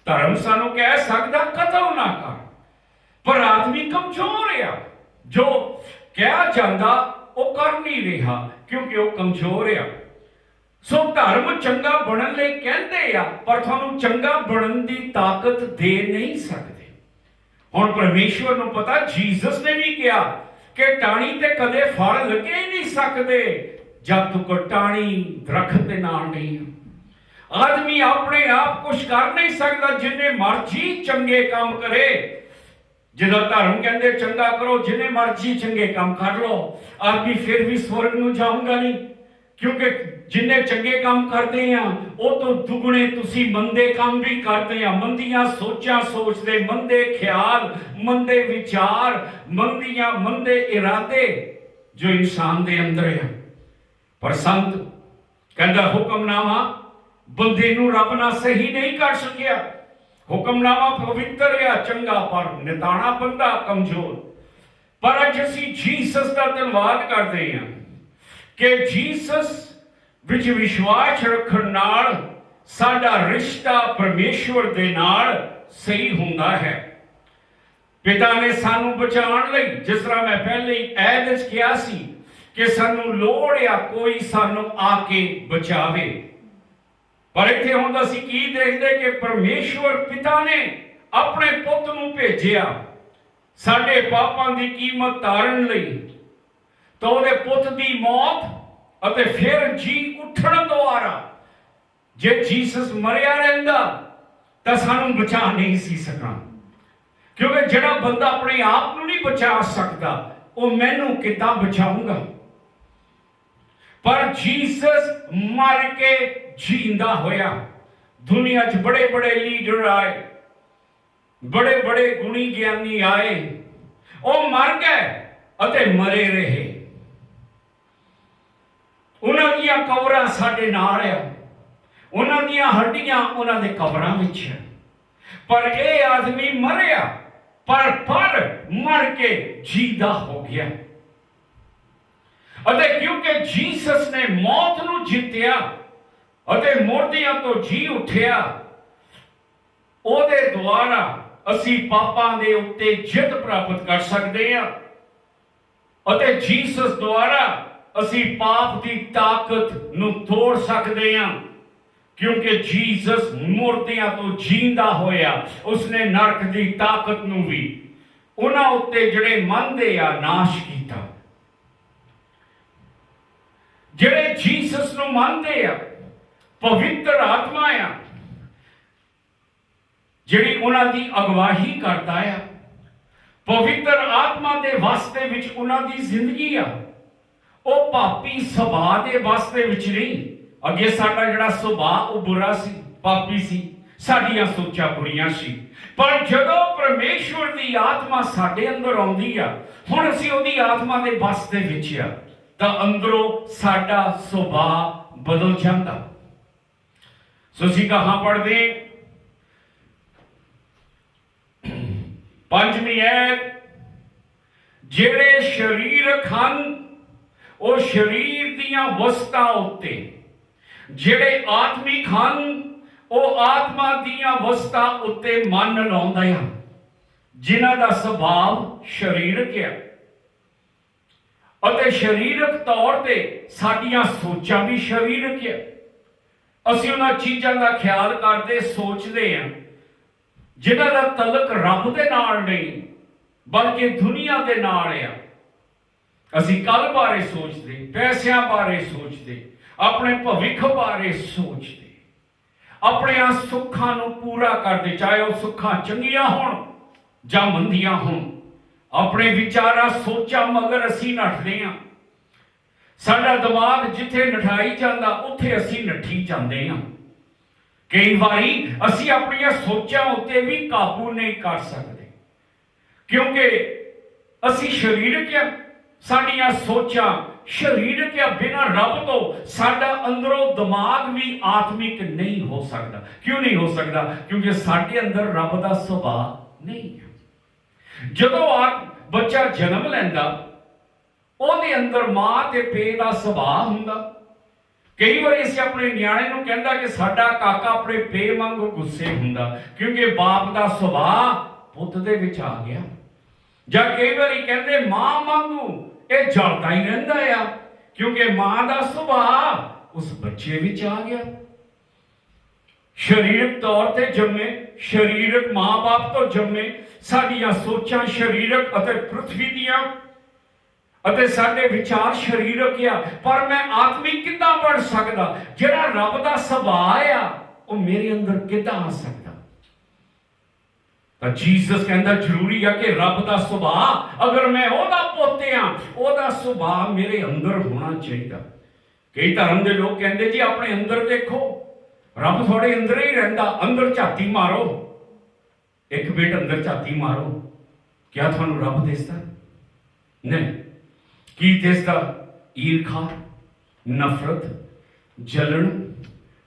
ਧਰਮ ਸਾਨੂੰ ਕਹਿ ਸਕਦਾ ਕਤਲ ਨਾ ਕਰ, ਪਰ ਆਦਮੀ ਕਮਜ਼ੋਰ ਆ ਜੋ ਕਿਹਾ ਜਾਂਦਾ ਉਹ ਕਰ ਨਹੀਂ ਰਿਹਾ ਕਿਉਂਕਿ ਉਹ ਕਮਜ਼ੋਰ ਆ। ਸੋ ਧਰਮ ਚੰਗਾ ਬਣਨ ਲਈ ਕਹਿੰਦੇ ਆ, ਪਰ ਤੁਹਾਨੂੰ ਚੰਗਾ ਬਣਨ ਦੀ ਤਾਕਤ ਦੇ ਨਹੀਂ ਸਕਦੇ। ਹੁਣ ਪਰਮੇਸ਼ਵਰ ਨੂੰ ਪਤਾ, ਜੀਸਸ ਨੇ ਵੀ ਕਿਹਾ ਕਿ ਟਾਹਣੀ ਤੇ ਕਦੇ ਫਲ ਲੱਗੇ ਹੀ ਨਹੀਂ ਸਕਦੇ ਜਦ ਤੱਕ ਟਾਹਣੀ ਦਰਖਤ ਦੇ ਨਾਲ ਨਹੀਂ। ਆਦਮੀ ਆਪਣੇ ਆਪ ਕੁਝ ਕਰ ਨਹੀਂ ਸਕਦਾ, ਜਿੰਨੇ ਮਰਜ਼ੀ ਚੰਗੇ ਕੰਮ ਕਰੇ। ਜਿਹਦਾ ਧਰਮ ਕਹਿੰਦੇ ਚੰਗਾ ਕਰੋ, ਜਿੰਨੇ ਮਰਜ਼ੀ ਚੰਗੇ ਕੰਮ ਕਰ ਲਓ, ਆਦਮੀ ਫਿਰ ਵੀ ਸਵਰਗ ਨੂੰ ਜਾਊਗਾ ਨਹੀਂ, ਕਿਉਂਕਿ ਜਿੰਨੇ ਚੰਗੇ ਕੰਮ ਕਰਦੇ ਆ ਉਹ ਤੋਂ ਦੁੱਗਣੇ ਤੁਸੀਂ ਮੰਦੇ ਕੰਮ ਵੀ ਕਰਦੇ ਆ। ਮੰਦੀਆਂ ਸੋਚਾਂ ਸੋਚਦੇ, ਮੰਦੇ ਖਿਆਲ, ਮੰਦੇ ਵਿਚਾਰ, ਮੰਦੇ ਇਰਾਦੇ ਜੋ ਇਨਸਾਨ ਦੇ ਅੰਦਰ ਆ। ਪਰ ਸੰਤ ਕਹਿੰਦਾ ਹੁਕਮਨਾਮਾ ਬੰਦੇ ਨੂੰ ਰੱਬ ਨਾਲ ਸਹੀ ਨਹੀਂ ਕਰ ਸਕਿਆ। ਹੁਕਮਨਾਮਾ ਪਵਿੱਤਰ ਆ, ਚੰਗਾ, ਪਰ ਨਿਤਾਣਾ ਬੰਦਾ ਕਮਜ਼ੋਰ। ਪਰ ਅੱਜ ਅਸੀਂ ਜੀਸਸ ਦਾ ਧੰਨਵਾਦ ਕਰਦੇ ਹਾਂ ਕਿ ਜੀਸਸ ਵਿੱਚ ਵਿਸ਼ਵਾਸ ਰੱਖਣ ਨਾਲ ਸਾਡਾ ਰਿਸ਼ਤਾ ਪਰਮੇਸ਼ਵਰ ਦੇ ਨਾਲ ਸਹੀ ਹੁੰਦਾ ਹੈ। ਪਿਤਾ ਨੇ ਸਾਨੂੰ ਬਚਾਉਣ ਲਈ, ਜਿਸ ਤਰ੍ਹਾਂ ਮੈਂ ਪਹਿਲੇ ਹੀ ਐਡ ਵਿੱਚ ਕਿਹਾ ਸੀ ਕਿ ਸਾਨੂੰ ਲੋੜ ਆ ਕੋਈ ਸਾਨੂੰ ਆ ਕੇ ਬਚਾਵੇ। ਪਰ ਇੱਥੇ ਹੁਣ ਅਸੀਂ ਕੀ ਦੇਖਦੇ ਕਿ ਪਰਮੇਸ਼ਵਰ ਪਿਤਾ ਨੇ ਆਪਣੇ ਪੁੱਤ ਨੂੰ ਭੇਜਿਆ ਸਾਡੇ ਪਾਪਾਂ ਦੀ ਕੀਮਤ ਤਾਰਨ ਲਈ। ਤਾਂ ਉਹਦੇ ਪੁੱਤ ਦੀ ਮੌਤ ਅਤੇ ਫਿਰ ਜੀ ਉੱਠਣ ਦੁਆਰਾ, ਜੇ ਜੀਸਸ ਮਰਿਆ ਰਹਿੰਦਾ ਤਾਂ ਸਾਨੂੰ ਬਚਾ ਨਹੀਂ ਸੀ ਸਕਣਾ, ਕਿਉਂਕਿ ਜਿਹੜਾ ਬੰਦਾ ਆਪਣੇ ਆਪ ਨੂੰ ਨਹੀਂ ਬਚਾ ਸਕਦਾ ਉਹ ਮੈਨੂੰ ਕਿੱਦਾਂ ਬਚਾਊਗਾ। ਪਰ ਜੀਸਸ ਮਰ ਕੇ ਜਿੰਦਾ ਹੋਇਆ। ਦੁਨੀਆ 'ਚ ਬੜੇ ਬੜੇ ਲੀਡਰ ਆਏ, ਬੜੇ ਬੜੇ ਗੁਣੀ ਗਿਆਨੀ ਆਏ, ਉਹ ਮਰ ਗਏ ਅਤੇ ਮਰੇ ਰਹੇ। ਉਹਨਾਂ ਦੀਆਂ ਕਬਰਾਂ ਸਾਡੇ ਨਾਲ ਆ, ਉਹਨਾਂ ਦੀਆਂ ਹੱਡੀਆਂ ਉਹਨਾਂ ਦੇ ਕਬਰਾਂ ਵਿੱਚ ਹੈ। ਪਰ ਇਹ ਆਦਮੀ ਮਰਿਆ, ਪਰ ਮਰ ਕੇ ਜਿੰਦਾ ਹੋ ਗਿਆ। ਅਤੇ ਕਿਉਂਕਿ ਜੀਸਸ ਨੇ ਮੌਤ ਨੂੰ ਜਿੱਤਿਆ ਅਤੇ ਮੁਰਦਿਆਂ ਤੋਂ ਜੀ ਉੱਠਿਆ, ਉਹਦੇ ਦੁਆਰਾ ਅਸੀਂ ਪਾਪਾਂ ਦੇ ਉੱਤੇ ਜਿੱਤ ਪ੍ਰਾਪਤ ਕਰ ਸਕਦੇ ਹਾਂ। ਅਤੇ ਜੀਸਸ ਦੁਆਰਾ ਅਸੀਂ ਪਾਪ ਦੀ ਤਾਕਤ ਨੂੰ ਤੋੜ ਸਕਦੇ ਹਾਂ, ਕਿਉਂਕਿ ਜੀਸਸ ਮੁਰਦਿਆਂ ਤੋਂ ਜਿੰਦਾ ਹੋਇਆ। ਉਸਨੇ ਨਰਕ ਦੀ ਤਾਕਤ ਨੂੰ ਵੀ ਉਹਨਾਂ ਉੱਤੇ ਜਿਹੜੇ ਮੰਨਦੇ ਆ ਨਾਸ਼ ਕੀਤਾ। ਜਿਹੜੇ ਜੀਸਸ ਨੂੰ ਮੰਨਦੇ ਆ, ਪਵਿੱਤਰ ਆਤਮਾ ਆ ਜਿਹੜੀ ਉਹਨਾਂ ਦੀ ਅਗਵਾਈ ਕਰਦਾ ਆ। ਪਵਿੱਤਰ ਆਤਮਾ ਦੇ ਵਾਸਤੇ ਵਿੱਚ ਉਹਨਾਂ ਦੀ ਜ਼ਿੰਦਗੀ ਆ। ਉਹ ਪਾਪੀ ਸੁਭਾਅ ਦੇ ਵਾਸਤੇ ਵਿੱਚ ਨਹੀਂ। ਅੱਗੇ ਸਾਡਾ ਜਿਹੜਾ ਸੁਭਾਅ ਉਹ ਬੁਰਾ ਸੀ, ਪਾਪੀ ਸੀ, ਸਾਡੀਆਂ ਸੋਚਾਂ ਬੁਰੀਆਂ ਸੀ। ਪਰ ਜਦੋਂ ਪਰਮੇਸ਼ਵਰ ਦੀ ਆਤਮਾ ਸਾਡੇ ਅੰਦਰ ਆਉਂਦੀ ਆ, ਹੁਣ ਅਸੀਂ ਉਹਦੀ ਆਤਮਾ ਦੇ ਵਸ ਦੇ ਵਿੱਚ ਆ, ਤਾਂ ਅੰਦਰੋਂ ਸਾਡਾ ਸੁਭਾਅ ਬਦਲ ਜਾਂਦਾ। ਸੋ ਅਸੀਂ ਕਹਾਂ ਪੜ੍ਹਦੇ ਪੰਜਵੀਂ ਐਤ, ਜਿਹੜੇ ਸਰੀਰਕ ਹਨ ਉਹ ਸਰੀਰ ਦੀਆਂ ਵਸਤਾਂ ਉੱਤੇ, ਜਿਹੜੇ ਆਤਮਿਕ ਹਨ ਉਹ ਆਤਮਾ ਦੀਆਂ ਵਸਤਾਂ ਉੱਤੇ ਮਨ ਲਾਉਂਦਾ ਆ, ਜਿਨ੍ਹਾਂ ਦਾ ਸੁਭਾਅ ਸਰੀਰਕ ਆ। ਅਤੇ ਸਰੀਰਕ ਤੌਰ ਤੇ ਸਾਡੀਆਂ ਸੋਚਾਂ ਵੀ ਸਰੀਰਕ ਆ। ਅਸੀਂ ਉਹਨਾਂ ਚੀਜ਼ਾਂ ਦਾ ਖਿਆਲ ਕਰਦੇ, ਸੋਚਦੇ ਹਾਂ ਜਿਨ੍ਹਾਂ ਦਾ ਤਲਕ ਰੱਬ ਦੇ ਨਾਲ ਨਹੀਂ ਬਲਕਿ ਦੁਨੀਆ ਦੇ ਨਾਲ ਆ। ਅਸੀਂ ਕੱਲ ਬਾਰੇ ਸੋਚਦੇ, ਪੈਸਿਆਂ ਬਾਰੇ ਸੋਚਦੇ, ਆਪਣੇ ਭਵਿੱਖ ਬਾਰੇ ਸੋਚਦੇ, ਆਪਣੇ ਸੁੱਖਾਂ ਨੂੰ ਪੂਰਾ ਕਰਦੇ, ਚਾਹੇ ਉਹ ਸੁੱਖਾਂ ਚੰਗੀਆਂ ਹੋਣ ਜਾਂ ਮੰਦੀਆਂ ਹੋਣ। ਆਪਣੇ ਵਿਚਾਰਾਂ ਸੋਚਾਂ ਮਗਰ ਅਸੀਂ ਨੱਠਦੇ ਹਾਂ। ਸਾਡਾ ਦਿਮਾਗ ਜਿੱਥੇ ਨਠਾਈ ਜਾਂਦਾ ਉੱਥੇ ਅਸੀਂ ਨੱਠੀ ਜਾਂਦੇ ਹਾਂ। ਕਈ ਵਾਰੀ ਅਸੀਂ ਆਪਣੀਆਂ ਸੋਚਾਂ ਉੱਤੇ ਵੀ ਕਾਬੂ ਨਹੀਂ ਕਰ ਸਕਦੇ, ਕਿਉਂਕਿ ਅਸੀਂ ਸਰੀਰਕ ਆ। ਸਾਡੀਆਂ ਸੋਚਾਂ ਸਰੀਰਕ ਆ। ਬਿਨਾਂ ਰੱਬ ਤੋਂ ਸਾਡਾ ਅੰਦਰੋਂ ਦਿਮਾਗ ਵੀ ਆਤਮਿਕ ਨਹੀਂ ਹੋ ਸਕਦਾ। ਕਿਉਂ ਨਹੀਂ ਹੋ ਸਕਦਾ? ਕਿਉਂਕਿ ਸਾਡੇ ਅੰਦਰ ਰੱਬ ਦਾ ਸੁਭਾਅ ਨਹੀਂ ਹੈ। ਜਦੋਂ ਬੱਚਾ ਜਨਮ ਲੈਂਦਾ, ਉਹਦੇ ਅੰਦਰ ਮਾਂ ਤੇ ਪਿਓ ਦਾ ਸੁਭਾਅ ਹੁੰਦਾ। ਕਈ ਵਾਰੀ ਅਸੀਂ ਆਪਣੇ ਨਿਆਣੇ ਨੂੰ ਕਹਿੰਦਾ ਕਿ ਸਾਡਾ ਕਾਕਾ ਆਪਣੇ ਪਿਓ ਵਾਂਗੂ ਗੁੱਸੇ ਹੁੰਦਾ, ਕਿਉਂਕਿ ਬਾਪ ਦਾ ਸੁਭਾਅ ਪੁੱਤ ਦੇ ਵਿੱਚ ਆ ਗਿਆ। ਜਾਂ ਕਈ ਵਾਰੀ ਕਹਿੰਦੇ ਮਾਂ ਵਾਂਗੂ ਇਹ ਜਲਦਾ ਹੀ ਰਹਿੰਦਾ ਆ, ਕਿਉਂਕਿ ਮਾਂ ਦਾ ਸੁਭਾਅ ਉਸ ਬੱਚੇ ਵਿੱਚ ਆ ਗਿਆ। ਸਰੀਰਕ ਤੌਰ ਤੇ ਜੰਮੇ, ਸਰੀਰਕ ਮਾਂ-ਬਾਪ ਤੋਂ ਜੰਮੇ, ਸਾਡੀਆਂ ਸੋਚਾਂ ਸਰੀਰਕ ਅਤੇ ਪ੍ਰithvi ਦੀਆਂ, ਅਤੇ ਸਾਡੇ ਵਿਚਾਰ ਸਰੀਰਕ ਆ, ਪਰ ਮੈਂ ਆਤਮਿਕ ਕਿੱਦਾਂ ਬਣ ਸਕਦਾ? ਜਿਹੜਾ ਰੱਬ ਦਾ ਸੁਭਾਅ ਆ ਉਹ ਮੇਰੇ ਅੰਦਰ ਕਿੱਦਾਂ ਆ ਸਕਦਾ? ਤਾਂ ਜੀਸਸ ਕਹਿੰਦਾ ਜ਼ਰੂਰੀ ਆ ਕਿ ਰੱਬ ਦਾ ਸੁਭਾਅ, ਅਗਰ ਮੈਂ ਉਹਦਾ ਪੁੱਤ ਆ, ਉਹਦਾ ਸੁਭਾਅ ਮੇਰੇ ਅੰਦਰ ਹੋਣਾ ਚਾਹੀਦਾ। ਕਈ ਧਰਮ ਦੇ ਲੋਕ ਕਹਿੰਦੇ ਜੀ ਆਪਣੇ ਅੰਦਰ ਦੇਖੋ, ਰੱਬ ਤੁਹਾਡੇ ਅੰਦਰ ਹੀ ਰਹਿੰਦਾ, ਅੰਦਰ ਝਾਤੀ ਮਾਰੋ। ਇੱਕ ਮਿੰਟ ਅੰਦਰ ਝਾਤੀ ਮਾਰੋ, ਕਿਆ ਤੁਹਾਨੂੰ ਰੱਬ ਦਿਸਦਾ? ਨਹੀਂ। ਕੀ ਦਿਸਦਾ? ਈਰਖਾ, ਨਫ਼ਰਤ, ਜਲਣ,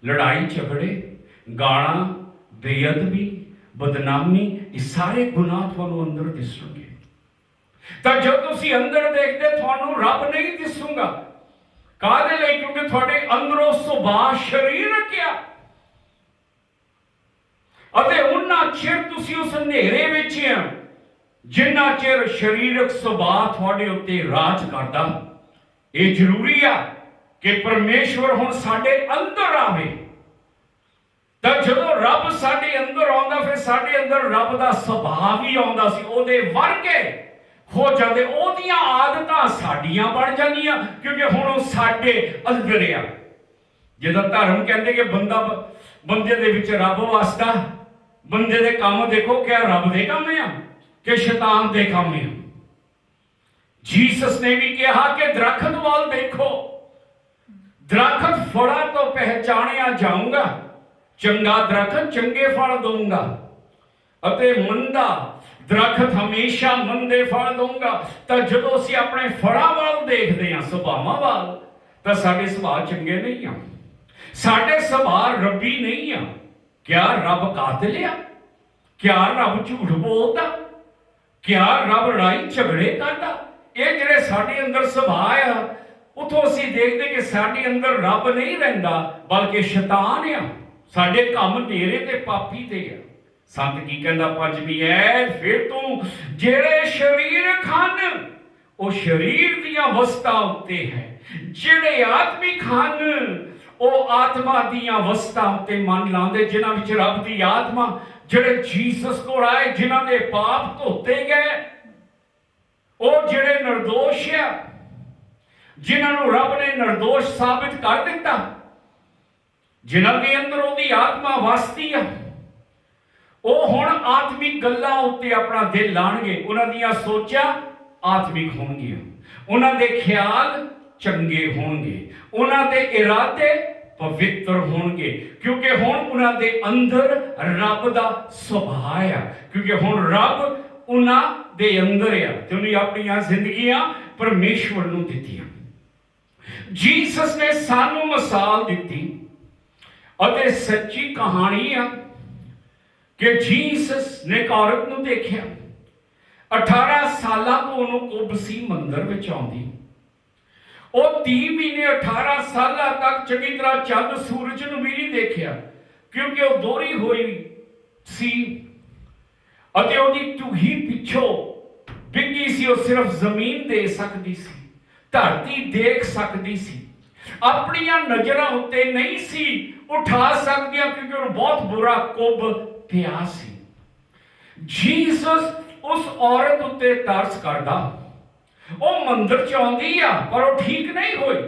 ਲੜਾਈ ਝਗੜੇ, ਗਾਲਾਂ, ਬੇਅਦਬੀ, ਬਦਨਾਮੀ, ਇਹ ਸਾਰੇ ਗੁਨਾਹ ਤੁਹਾਨੂੰ ਅੰਦਰ ਦਿਸਣਗੇ। ਤਾਂ ਜਦ ਤੁਸੀਂ ਅੰਦਰ ਦੇਖਦੇ ਤੁਹਾਨੂੰ ਰੱਬ ਨਹੀਂ ਦਿਸੂਗਾ। ਕਾਹਦੇ ਲਈ? ਕਿਉਂਕਿ ਤੁਹਾਡੇ ਅੰਦਰੋਂ ਸੁਭਾਅ ਸਰੀਰਕ ਆ, ਅਤੇ ਉਹਨਾਂ ਚਿਰ ਤੁਸੀਂ ਉਸ ਹਨੇਰੇ ਵਿੱਚ ਆ ਜਿੰਨਾ ਚਿਰ ਸਰੀਰਕ ਸੁਭਾਅ ਤੁਹਾਡੇ ਉੱਤੇ ਰਾਜ ਕਰਦਾ। ਇਹ ਜ਼ਰੂਰੀ ਆ ਕਿ ਪਰਮੇਸ਼ਵਰ ਹੁਣ ਸਾਡੇ ਅੰਦਰ ਆਵੇ। ਤਾਂ ਜਦੋਂ ਰੱਬ ਸਾਡੇ ਅੰਦਰ ਆਉਂਦਾ, ਫਿਰ ਸਾਡੇ ਅੰਦਰ ਰੱਬ ਦਾ ਸੁਭਾਅ ਵੀ ਆਉਂਦਾ ਸੀ, ਉਹਦੇ ਵਰਗੇ ਹੋ ਜਾਂਦੇ, ਉਹਦੀਆਂ ਆਦਤਾਂ ਸਾਡੀਆਂ ਬਣ ਜਾਂਦੀਆਂ, ਕਿਉਂਕਿ ਹੁਣ ਉਹ ਸਾਡੇ ਅੰਦਰ ਆ। ਜਦੋਂ ਧਰਮ ਕਹਿੰਦੇ ਕਿ ਬੰਦੇ ਦੇ ਵਿੱਚ ਰੱਬ ਵਸਦਾ, ਬੰਦੇ ਦੇ ਕੰਮ ਦੇਖੋ, ਕਿਆ ਰੱਬ ਦੇ ਕੰਮ ਆ ਕਿ ਸ਼ੈਤਾਨ ਦੇ ਕੰਮ ਆ? ਜੀਸਸ ਨੇ ਵੀ ਕਿਹਾ ਕਿ ਦਰਖਤ ਵੱਲ ਦੇਖੋ, ਦਰਖਤ ਫਲਾਂ ਤੋਂ ਪਹਿਚਾਣਿਆ ਜਾਊਗਾ। ਚੰਗਾ ਦਰਖਤ ਚੰਗੇ ਫਲ ਦਊਗਾ, ਅਤੇ ਮੰਦਾ ਦਰਖਤ ਹਮੇਸ਼ਾ ਮੰਦੇ ਫਲ ਦਊਗਾ। ਤਾਂ ਜਦੋਂ ਅਸੀਂ ਆਪਣੇ ਫਲਾਂ ਵੱਲ ਦੇਖਦੇ ਹਾਂ, ਸੁਭਾਵਾਂ ਵੱਲ, ਤਾਂ ਸਾਡੇ ਸੁਭਾਅ ਚੰਗੇ ਨਹੀਂ ਆ, ਸਾਡੇ ਸੁਭਾਅ ਰੱਬੀ ਨਹੀਂ ਆ। ਕਿਆ ਰੱਬ ਕਾਤਿਲ ਆ? ਕਿਆ ਰੱਬ ਝੂਠ ਬੋਲਦਾ? ਕਿਆ ਰੱਬ ਲੜਾਈ ਝਗੜੇ ਕਰਦਾ? ਇਹ ਜਿਹੜੇ ਸਾਡੇ ਅੰਦਰ ਸੁਭਾਅ ਆ, ਉਥੋਂ ਅਸੀਂ ਦੇਖਦੇ ਕਿ ਸਾਡੇ ਅੰਦਰ ਰੱਬ ਨਹੀਂ ਰਹਿੰਦਾ, ਬਲਕਿ ਸ਼ੈਤਾਨ ਆ। ਸਾਡੇ ਕੰਮ ਨੇਰੇ ਤੇ ਪਾਪੀ ਤੇ ਆ। ਸੰਤ ਕੀ ਕਹਿੰਦਾ ਪੰਜਵੀਂ ਐ, ਫਿਰ ਤੂੰ ਜਿਹੜੇ ਸਰੀਰਕ ਹਨ ਉਹ ਸਰੀਰ ਦੀਆਂ ਵਸਤਾਂ ਉੱਤੇ ਹੈ, ਜਿਹੜੇ ਆਤਮਿਕ ਹਨ ਉਹ ਆਤਮਾ ਦੀਆਂ ਵਸਤਾਂ ਉੱਤੇ ਮਨ ਲਾਉਂਦੇ, ਜਿਨ੍ਹਾਂ ਵਿੱਚ ਰੱਬ ਦੀ ਆਤਮਾ, ਜਿਹੜੇ ਜੀਸਸ ਕੋਲ ਆਏ, ਜਿਨ੍ਹਾਂ ਦੇ ਪਾਪ ਧੋਤੇ ਗਏ, ਉਹ ਜਿਹੜੇ ਨਿਰਦੋਸ਼ ਆ, ਜਿਨ੍ਹਾਂ ਨੂੰ ਰੱਬ ਨੇ ਨਿਰਦੋਸ਼ ਸਾਬਿਤ ਕਰ ਦਿੱਤਾ, ਜਿਨ੍ਹਾਂ ਦੇ ਅੰਦਰ ਉਹਦੀ ਆਤਮਾ ਵਸਦੀ ਆ, ਉਹ ਹੁਣ ਆਤਮਿਕ ਗੱਲਾਂ ਉੱਤੇ ਆਪਣਾ ਦਿਲ ਲਾਣਗੇ। ਉਹਨਾਂ ਦੀਆਂ ਸੋਚਾਂ ਆਤਮਿਕ ਹੋਣਗੀਆਂ, ਉਹਨਾਂ ਦੇ ਖਿਆਲ ਚੰਗੇ ਹੋਣਗੇ, ਉਹਨਾਂ ਦੇ ਇਰਾਦੇ ਪਵਿੱਤਰ ਹੋਣਗੇ, ਕਿਉਂਕਿ ਹੁਣ ਉਹਨਾਂ ਦੇ ਅੰਦਰ ਰੱਬ ਦਾ ਸੁਭਾਅ ਆ, ਕਿਉਂਕਿ ਹੁਣ ਰੱਬ ਉਹਨਾਂ ਦੇ ਅੰਦਰ ਆ ਤੇ ਉਹਨੇ ਆਪਣੀਆਂ ਜ਼ਿੰਦਗੀਆਂ ਪਰਮੇਸ਼ਵਰ ਨੂੰ ਦਿੱਤੀਆਂ। ਜੀਸਸ ਨੇ ਸਾਨੂੰ ਮਿਸਾਲ ਦਿੱਤੀ ਅਤੇ ਸੱਚੀ ਕਹਾਣੀ ਆ ਕਿ ਜੀਸਸ ਨੇ ਇੱਕ ਔਰਤ ਨੂੰ ਦੇਖਿਆ, 18 ਸਾਲਾਂ ਤੋਂ ਉਹਨੂੰ ਕੁੱਬ ਸੀ ਮੰਦਰ ਵਿੱਚ ਆਉਂਦੀ। ਉਹ 30 ਮਹੀਨੇ 18 ਸਾਲਾਂ ਤੱਕ ਚੰਗੀ ਤਰ੍ਹਾਂ ਚੰਦ ਸੂਰਜ ਨੂੰ ਵੀ ਨਹੀਂ ਦੇਖਿਆ, ਕਿਉਂਕਿ ਉਹ ਦੋਹਰੀ ਹੋਈ ਸੀ ਅਤੇ ਉਹਦੀ ਟੂਹੀ ਪਿੱਛੋਂ ਡਿੱਗੀ ਸੀ। ਉਹ ਸਿਰਫ ਜ਼ਮੀਨ ਦੇ ਸਕਦੀ ਸੀ, ਧਰਤੀ ਦੇਖ ਸਕਦੀ ਸੀ, ਆਪਣੀਆਂ ਨਜ਼ਰਾਂ ਉੱਤੇ ਨਹੀਂ ਸੀ ਉਠਾ ਸਕਦੀਆਂ, ਕਿਉਂਕਿ ਉਹ ਬਹੁਤ ਬੁਰਾ ਕੁੱਬ ਪਿਆ ਸੀ। ਜੀਸਸ ਉਸ ਔਰਤ ਉੱਤੇ ਤਰਸ ਕਰਦਾ। ਉਹ ਮੰਦਰ ਚ ਆਉਂਦੀ ਆ, ਪਰ ਉਹ ਠੀਕ ਨਹੀਂ ਹੋਈ,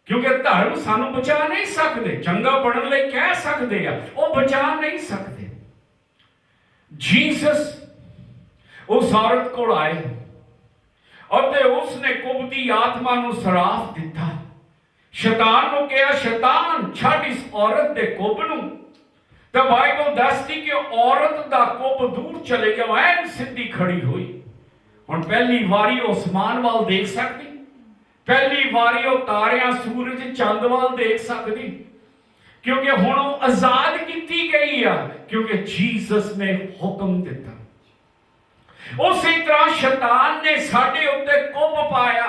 ਕਿਉਂਕਿ ਧਰਮ ਸਾਨੂੰ ਬਚਾ ਨਹੀਂ ਸਕਦੇ। ਚੰਗਾ ਬਣਨ ਲਈ ਕਹਿ ਸਕਦੇ ਆ, ਉਹ ਬਚਾ ਨਹੀਂ ਸਕਦੇ। ਜੀਸਸ ਉਸ ਔਰਤ ਕੋਲ ਆਏ ਅਤੇ ਉਸਨੇ ਕੁੱਬ ਦੀ ਆਤਮਾ ਨੂੰ ਸਰਾਪ ਦਿੱਤਾ। ਸ਼ੈਤਾਨ ਨੂੰ ਕਿਹਾ, ਸ਼ੈਤਾਨ ਛੱਡ ਇਸ ਔਰਤ ਦੇ ਕੁੱਬ ਨੂੰ। ਤਾਂ ਬਾਈਬਲ ਦੱਸਦੀ ਕਿ ਔਰਤ ਦਾ ਕੁੱਬ ਦੂਰ ਚਲੇ ਗਿਆ, ਐਨ ਸਿੱਧੀ ਖੜੀ ਹੋਈ। ਹੁਣ ਪਹਿਲੀ ਵਾਰੀ ਉਹ ਅਸਮਾਨ ਵੱਲ ਦੇਖ ਸਕਦੀ, ਪਹਿਲੀ ਵਾਰੀ ਉਹ ਤਾਰਿਆਂ, ਸੂਰਜ, ਚੰਦ ਵੱਲ ਦੇਖ ਸਕਦੀ, ਕਿਉਂਕਿ ਹੁਣ ਉਹ ਆਜ਼ਾਦ ਕੀਤੀ ਗਈ ਆ, ਕਿਉਂਕਿ ਜੀਸਸ ਨੇ ਹੁਕਮ ਦਿੱਤਾ। ਉਸੇ ਤਰ੍ਹਾਂ ਸ਼ੈਤਾਨ ਨੇ ਸਾਡੇ ਉੱਤੇ ਕੁੱਬ ਪਾਇਆ,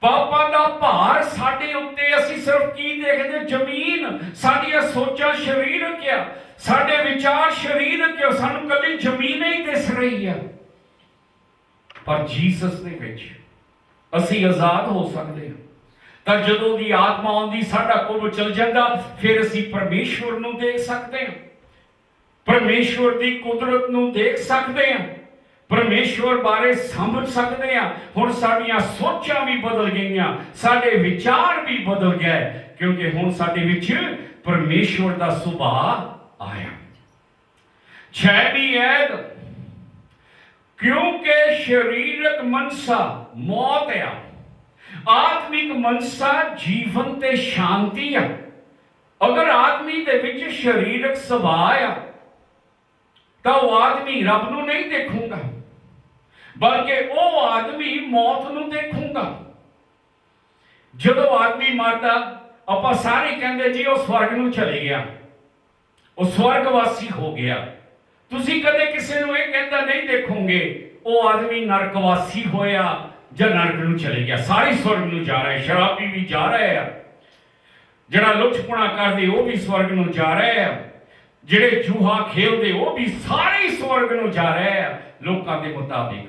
ਪਾਪਾਂ ਦਾ ਭਾਰ ਸਾਡੇ ਉੱਤੇ। ਅਸੀਂ ਸਿਰਫ ਕੀ ਦੇਖਦੇ? ਜ਼ਮੀਨ। ਸਾਡੀਆਂ ਸੋਚਾਂ ਸਰੀਰਕ ਆ, ਸਾਡੇ ਵਿਚਾਰ ਸਰੀਰਕ ਆ, ਸਾਨੂੰ ਕੱਲੀ ਜ਼ਮੀਨ ਹੀ ਦਿਸ ਰਹੀ ਆ। ਪਰ ਜੀਸਸ ਦੇ ਵਿੱਚ ਅਸੀਂ ਆਜ਼ਾਦ ਹੋ ਸਕਦੇ ਹਾਂ। ਤਾਂ ਜਦੋਂ ਦੀ ਆਤਮਾ ਆਉਂਦੀ ਸਾਡਾ ਕੁੱਬ ਚਲ ਜਾਂਦਾ, ਫਿਰ ਅਸੀਂ ਪਰਮੇਸ਼ਵਰ ਨੂੰ ਦੇਖ ਸਕਦੇ ਹਾਂ, ਪਰਮੇਸ਼ਵਰ ਦੀ ਕੁਦਰਤ ਨੂੰ ਦੇਖ ਸਕਦੇ ਹਾਂ, ਪਰਮੇਸ਼ਵਰ ਬਾਰੇ ਸਮਝ ਸਕਦੇ ਹਾਂ। ਹੁਣ ਸਾਡੀਆਂ ਸੋਚਾਂ ਵੀ ਬਦਲ ਗਈਆਂ, ਸਾਡੇ ਵਿਚਾਰ ਵੀ ਬਦਲ ਗਏ, ਕਿਉਂਕਿ ਹੁਣ ਸਾਡੇ ਵਿੱਚ ਪਰਮੇਸ਼ਵਰ ਦਾ ਸੁਭਾਅ ਆਇਆ। ਛੇਵੀਂ ਐਤ, ਕਿਉਂਕਿ ਸਰੀਰਕ ਮਨਸਾ ਮੌਤ ਆ, ਆਤਮਿਕ ਮਨਸਾ ਜੀਵਨ ਤੇ ਸ਼ਾਂਤੀ ਆ। ਅਗਰ ਆਦਮੀ ਦੇ ਵਿੱਚ ਸਰੀਰਕ ਸੁਭਾਅ ਆ ਤਾਂ ਉਹ ਆਦਮੀ ਰੱਬ ਨੂੰ ਨਹੀਂ ਦੇਖੂਗਾ, ਬਲਕਿ ਉਹ ਆਦਮੀ ਮੌਤ ਨੂੰ ਦੇਖੂਗਾ। ਜਦੋਂ ਆਦਮੀ ਮਰਦਾ, ਆਪਾਂ ਸਾਰੇ ਕਹਿੰਦੇ ਜੀ ਉਹ ਸਵਰਗ ਨੂੰ ਚਲੇ ਗਿਆ, ਉਹ ਸਵਰਗਵਾਸੀ ਹੋ ਗਿਆ। ਤੁਸੀਂ ਕਦੇ ਕਿਸੇ ਨੂੰ ਇਹ ਕਹਿੰਦਾ ਨਹੀਂ ਦੇਖੋਗੇ ਉਹ ਆਦਮੀ ਨਰਕਵਾਸੀ ਹੋਇਆ ਜਾਂ ਨਰਕ ਨੂੰ ਚਲੇ ਗਿਆ। ਸਾਰੇ ਸਵਰਗ ਨੂੰ ਜਾ ਰਹੇ, ਸ਼ਰਾਬੀ ਵੀ ਜਾ ਰਹੇ ਆ, ਜਿਹੜਾ ਲੁੱਟਪੁਣਾ ਕਰਦੇ ਉਹ ਵੀ ਸਵਰਗ ਨੂੰ ਜਾ ਰਹੇ ਆ, ਜਿਹੜੇ ਜੂਹਾ ਖੇਲਦੇ ਉਹ ਵੀ ਸਾਰੇ ਸਵਰਗ ਨੂੰ ਜਾ ਰਹੇ ਆ ਲੋਕਾਂ ਦੇ ਮੁਤਾਬਿਕ।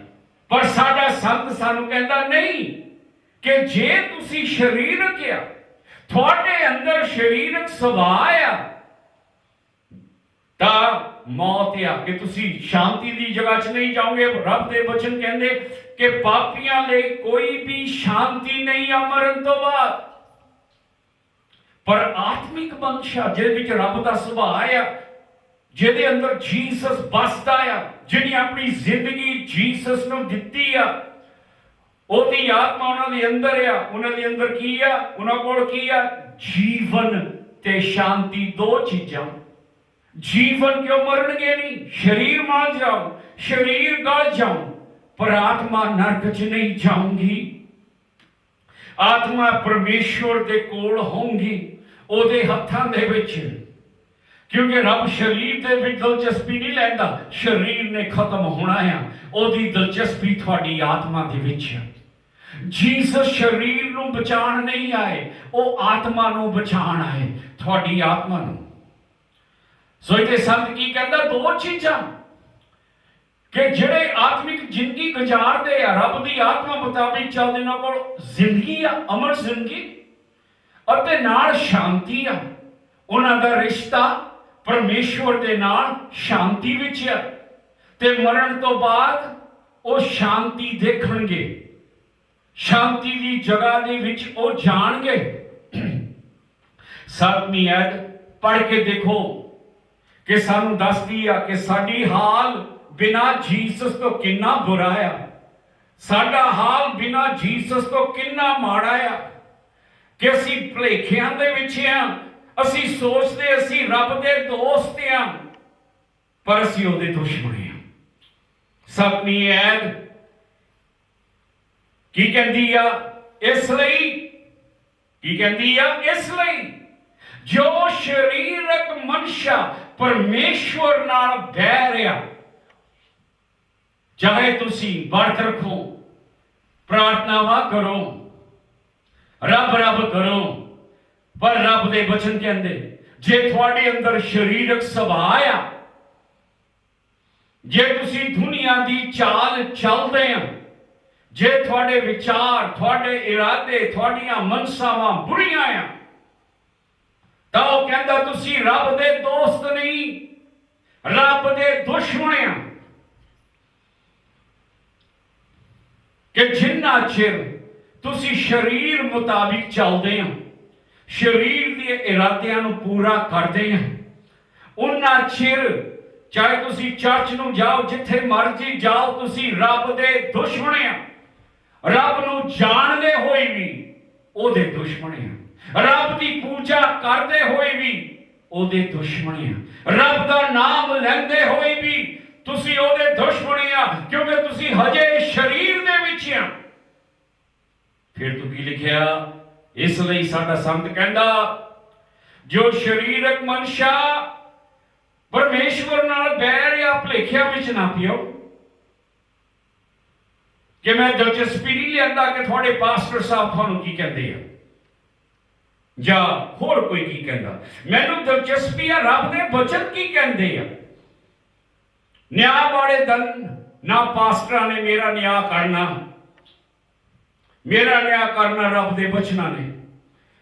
ਪਰ ਸਾਡਾ ਸੰਤ ਸਾਨੂੰ ਕਹਿੰਦਾ ਨਹੀਂ, ਕਿ ਜੇ ਤੁਸੀਂ ਸਰੀਰਕ ਆ, ਤੁਹਾਡੇ ਅੰਦਰ ਸਰੀਰਕ ਸੁਭਾਅ ਆ, ਤਾਂ ਮੌਤ ਆ, ਕਿ ਤੁਸੀਂ ਸ਼ਾਂਤੀ ਦੀ ਜਗ੍ਹਾ 'ਚ ਨਹੀਂ ਜਾਓਗੇ। ਰੱਬ ਦੇ ਬਚਨ ਕਹਿੰਦੇ ਕਿ ਪਾਪੀਆਂ ਲਈ ਕੋਈ ਵੀ ਸ਼ਾਂਤੀ ਨਹੀਂ ਆ ਮਰਨ ਤੋਂ ਬਾਅਦ। ਪਰ ਆਤਮਿਕ ਮਨਸ਼ਾ ਜਿਹਦੇ ਵਿੱਚ ਰੱਬ ਦਾ ਸੁਭਾਅ ਆ, ਜਿਹਦੇ ਅੰਦਰ ਜੀਸਸ ਬਸਦਾ ਆ, ਜਿਹਨੇ ਆਪਣੀ ਜ਼ਿੰਦਗੀ ਜੀਸਸ ਨੂੰ ਦਿੱਤੀ ਆ, ਉਹਦੀ ਆਤਮਾ ਉਹਨਾਂ ਦੇ ਅੰਦਰ ਆ। ਉਹਨਾਂ ਦੇ ਅੰਦਰ ਕੀ ਆ? ਉਹਨਾਂ ਕੋਲ ਕੀ ਆ? ਜੀਵਨ ਤੇ ਸ਼ਾਂਤੀ, ਦੋ ਚੀਜ਼ਾਂ। ਜੀਵਨ ਕਿਉਂ ਮਰਨਗੇ ਨਹੀਂ? ਸਰੀਰ ਮਾਰ ਜਾਓ, ਸਰੀਰ ਗਲ ਜਾਓ, ਪਰ ਆਤਮਾ ਨਰਕ 'ਚ ਨਹੀਂ ਜਾਊਗੀ। ਆਤਮਾ ਪਰਮੇਸ਼ਵਰ ਦੇ ਕੋਲ ਹੋਊਗੀ, ਉਹਦੇ ਹੱਥਾਂ ਦੇ ਵਿੱਚ, ਕਿਉਂਕਿ ਰੱਬ ਸਰੀਰ ਦੇ ਵਿੱਚ ਦਿਲਚਸਪੀ ਨਹੀਂ ਲੈਂਦਾ। ਸਰੀਰ ਨੇ ਖਤਮ ਹੋਣਾ ਆ, ਉਹਦੀ ਦਿਲਚਸਪੀ ਤੁਹਾਡੀ ਆਤਮਾ ਦੇ ਵਿੱਚ ਹੈ। ਜੀਸਸ ਸਰੀਰ ਨੂੰ ਬਚਾਉਣ ਨਹੀਂ ਆਏ, ਉਹ ਆਤਮਾ ਨੂੰ ਬਚਾਉਣ ਆਏ, ਤੁਹਾਡੀ ਆਤਮਾ ਨੂੰ। ਸੋ ਇਹਦੇ ਸੰਤ ਕੀ ਕਹਿੰਦਾ? ਦੋ ਚੀਜ਼ਾਂ, ਕਿ ਜਿਹੜੇ ਆਤਮਿਕ ਜ਼ਿੰਦਗੀ ਗੁਜ਼ਾਰਦੇ ਆ, ਰੱਬ ਦੀ ਆਤਮਾ ਮੁਤਾਬਿਕ ਚੱਲਦੇ, ਉਹਨਾਂ ਕੋਲ ਜ਼ਿੰਦਗੀ ਆ, ਅਮਰ ਜ਼ਿੰਦਗੀ, ਅਤੇ ਨਾਲ ਸ਼ਾਂਤੀ ਆ। ਉਹਨਾਂ ਦਾ ਰਿਸ਼ਤਾ ਪਰਮੇਸ਼ਵਰ ਦੇ ਨਾਲ ਸ਼ਾਂਤੀ ਵਿੱਚ ਆ, ਤੇ ਮਰਨ ਤੋਂ ਬਾਅਦ ਉਹ ਸ਼ਾਂਤੀ ਦੇਖਣਗੇ, ਸ਼ਾਂਤੀ ਦੀ ਜਗ੍ਹਾ ਦੇ ਵਿੱਚ ਉਹ ਜਾਣਗੇ। 7ਵੀਂ ਐਤ ਪੜ੍ਹ ਕੇ ਦੇਖੋ ਕਿ ਸਾਨੂੰ ਦੱਸਦੀ ਆ ਕਿ ਸਾਡੀ ਹਾਲ ਬਿਨਾਂ ਜੀਸਸ ਤੋਂ ਕਿੰਨਾ ਬੁਰਾ ਆ, ਸਾਡਾ ਹਾਲ ਬਿਨਾਂ ਜੀਸਸ ਤੋਂ ਕਿੰਨਾ ਮਾੜਾ ਆ, ਕਿ ਅਸੀਂ ਭੁਲੇਖਿਆਂ ਦੇ ਵਿੱਚ ਆ। ਅਸੀਂ ਸੋਚਦੇ ਅਸੀਂ ਰੱਬ ਦੇ ਦੋਸਤ ਆ, ਪਰ ਅਸੀਂ ਉਹਦੇ ਦੁਸ਼ਮਣ ਆ। 7ਵੀਂ ਐਤ ਕੀ ਕਹਿੰਦੀ ਆ? ਇਸ ਲਈ ਕੀ ਕਹਿੰਦੀ ਆ? ਇਸ ਲਈ ਜੋ ਸਰੀਰਕ ਮਨਸ਼ਾ ਪਰਮੇਸ਼ਵਰ ਨਾਲ ਬੈਰ ਆ, ਚਾਹੇ ਤੁਸੀਂ ਵਰਤ ਰੱਖੋ, ਪ੍ਰਾਰਥਨਾਵਾਂ ਕਰੋ, ਰੱਬ ਰੱਬ ਕਰੋ, ਪਰ ਰੱਬ ਦੇ ਬਚਨ ਕਹਿੰਦੇ ਜੇ ਤੁਹਾਡੇ ਅੰਦਰ ਸਰੀਰਕ ਸੁਭਾਅ ਆ, ਜੇ ਤੁਸੀਂ ਦੁਨੀਆ ਦੀ ਚਾਲ ਚੱਲਦੇ ਆ, ਜੇ ਤੁਹਾਡੇ ਵਿਚਾਰ, ਤੁਹਾਡੇ ਇਰਾਦੇ, ਤੁਹਾਡੀਆਂ ਮਨਸਾਵਾਂ ਬੁਰੀਆਂ ਆ, ਤਾਂ ਉਹ ਕਹਿੰਦਾ ਤੁਸੀਂ ਰੱਬ ਦੇ ਦੋਸਤ ਨਹੀਂ, ਰੱਬ ਦੇ ਦੁਸ਼ਮਣ ਆ। ਕਿ ਜਿੰਨਾ ਚਿਰ ਤੁਸੀਂ ਸਰੀਰ ਮੁਤਾਬਿਕ ਚੱਲਦੇ ਹੋ, ਸਰੀਰ ਦੇ ਇਰਾਦਿਆਂ ਨੂੰ ਪੂਰਾ ਕਰਦੇ ਹੋ, ਉਹਨਾਂ ਚਿਰ ਚਾਹੇ ਤੁਸੀਂ ਚਰਚ ਨੂੰ ਜਾਓ, ਜਿੱਥੇ ਮਰਜ਼ੀ ਜਾਓ, ਤੁਸੀਂ ਰੱਬ ਦੇ ਦੁਸ਼ਮਣ ਆ। ਰੱਬ ਨੂੰ ਜਾਣਦੇ ਹੋਏ ਵੀ ਉਹਦੇ ਦੁਸ਼ਮਣ ਆ, ਰੱਬ ਦੀ ਪੂਜਾ ਕਰਦੇ ਹੋਏ ਵੀ ਉਹਦੇ ਦੁਸ਼ਮਣ ਆ, ਰੱਬ ਦਾ ਨਾਮ ਲੈਂਦੇ ਹੋਏ ਵੀ ਤੁਸੀਂ ਉਹਦੇ ਦੁਸ਼ਮਣ ਆ, ਕਿਉਂਕਿ ਤੁਸੀਂ ਹਜੇ ਸਰੀਰ ਦੇ ਵਿੱਚ ਆ। ਫਿਰ ਤੂੰ ਕੀ ਲਿਖਿਆ? ਇਸ ਲਈ ਸਾਡਾ ਸੰਤ ਕਹਿੰਦਾ ਜੋ ਸਰੀਰਕ ਮਨਸ਼ਾ ਪਰਮੇਸ਼ਵਰ ਨਾਲ ਬੈਰ ਆ, ਭੁਲੇਖਿਆਂ ਵਿੱਚ ਨਾ ਪਿਓ। ਕਿ ਮੈਂ ਦਿਲਚਸਪੀ ਨਹੀਂ ਲੈਂਦਾ ਕਿ ਤੁਹਾਡੇ ਪਾਸਟਰ ਸਾਹਿਬ ਤੁਹਾਨੂੰ ਕੀ ਕਹਿੰਦੇ ਆ, ਜਾਂ ਹੋਰ ਕੋਈ ਕੀ ਕਹਿੰਦਾ। ਮੈਨੂੰ ਦਿਲਚਸਪੀ ਆ ਰੱਬ ਦੇ ਬਚਨ ਕੀ ਕਹਿੰਦੇ ਆ। ਨਿਆਂ ਵਾਲੇ ਦਿਨ ਨਾ ਪਾਸਟਰਾਂ ਨੇ ਮੇਰਾ ਨਿਆਂ ਕਰਨਾ, ਮੇਰਾ ਨਿਆਂ ਕਰਨਾ ਰੱਬ ਦੇ ਬਚਨਾਂ ਨੇ।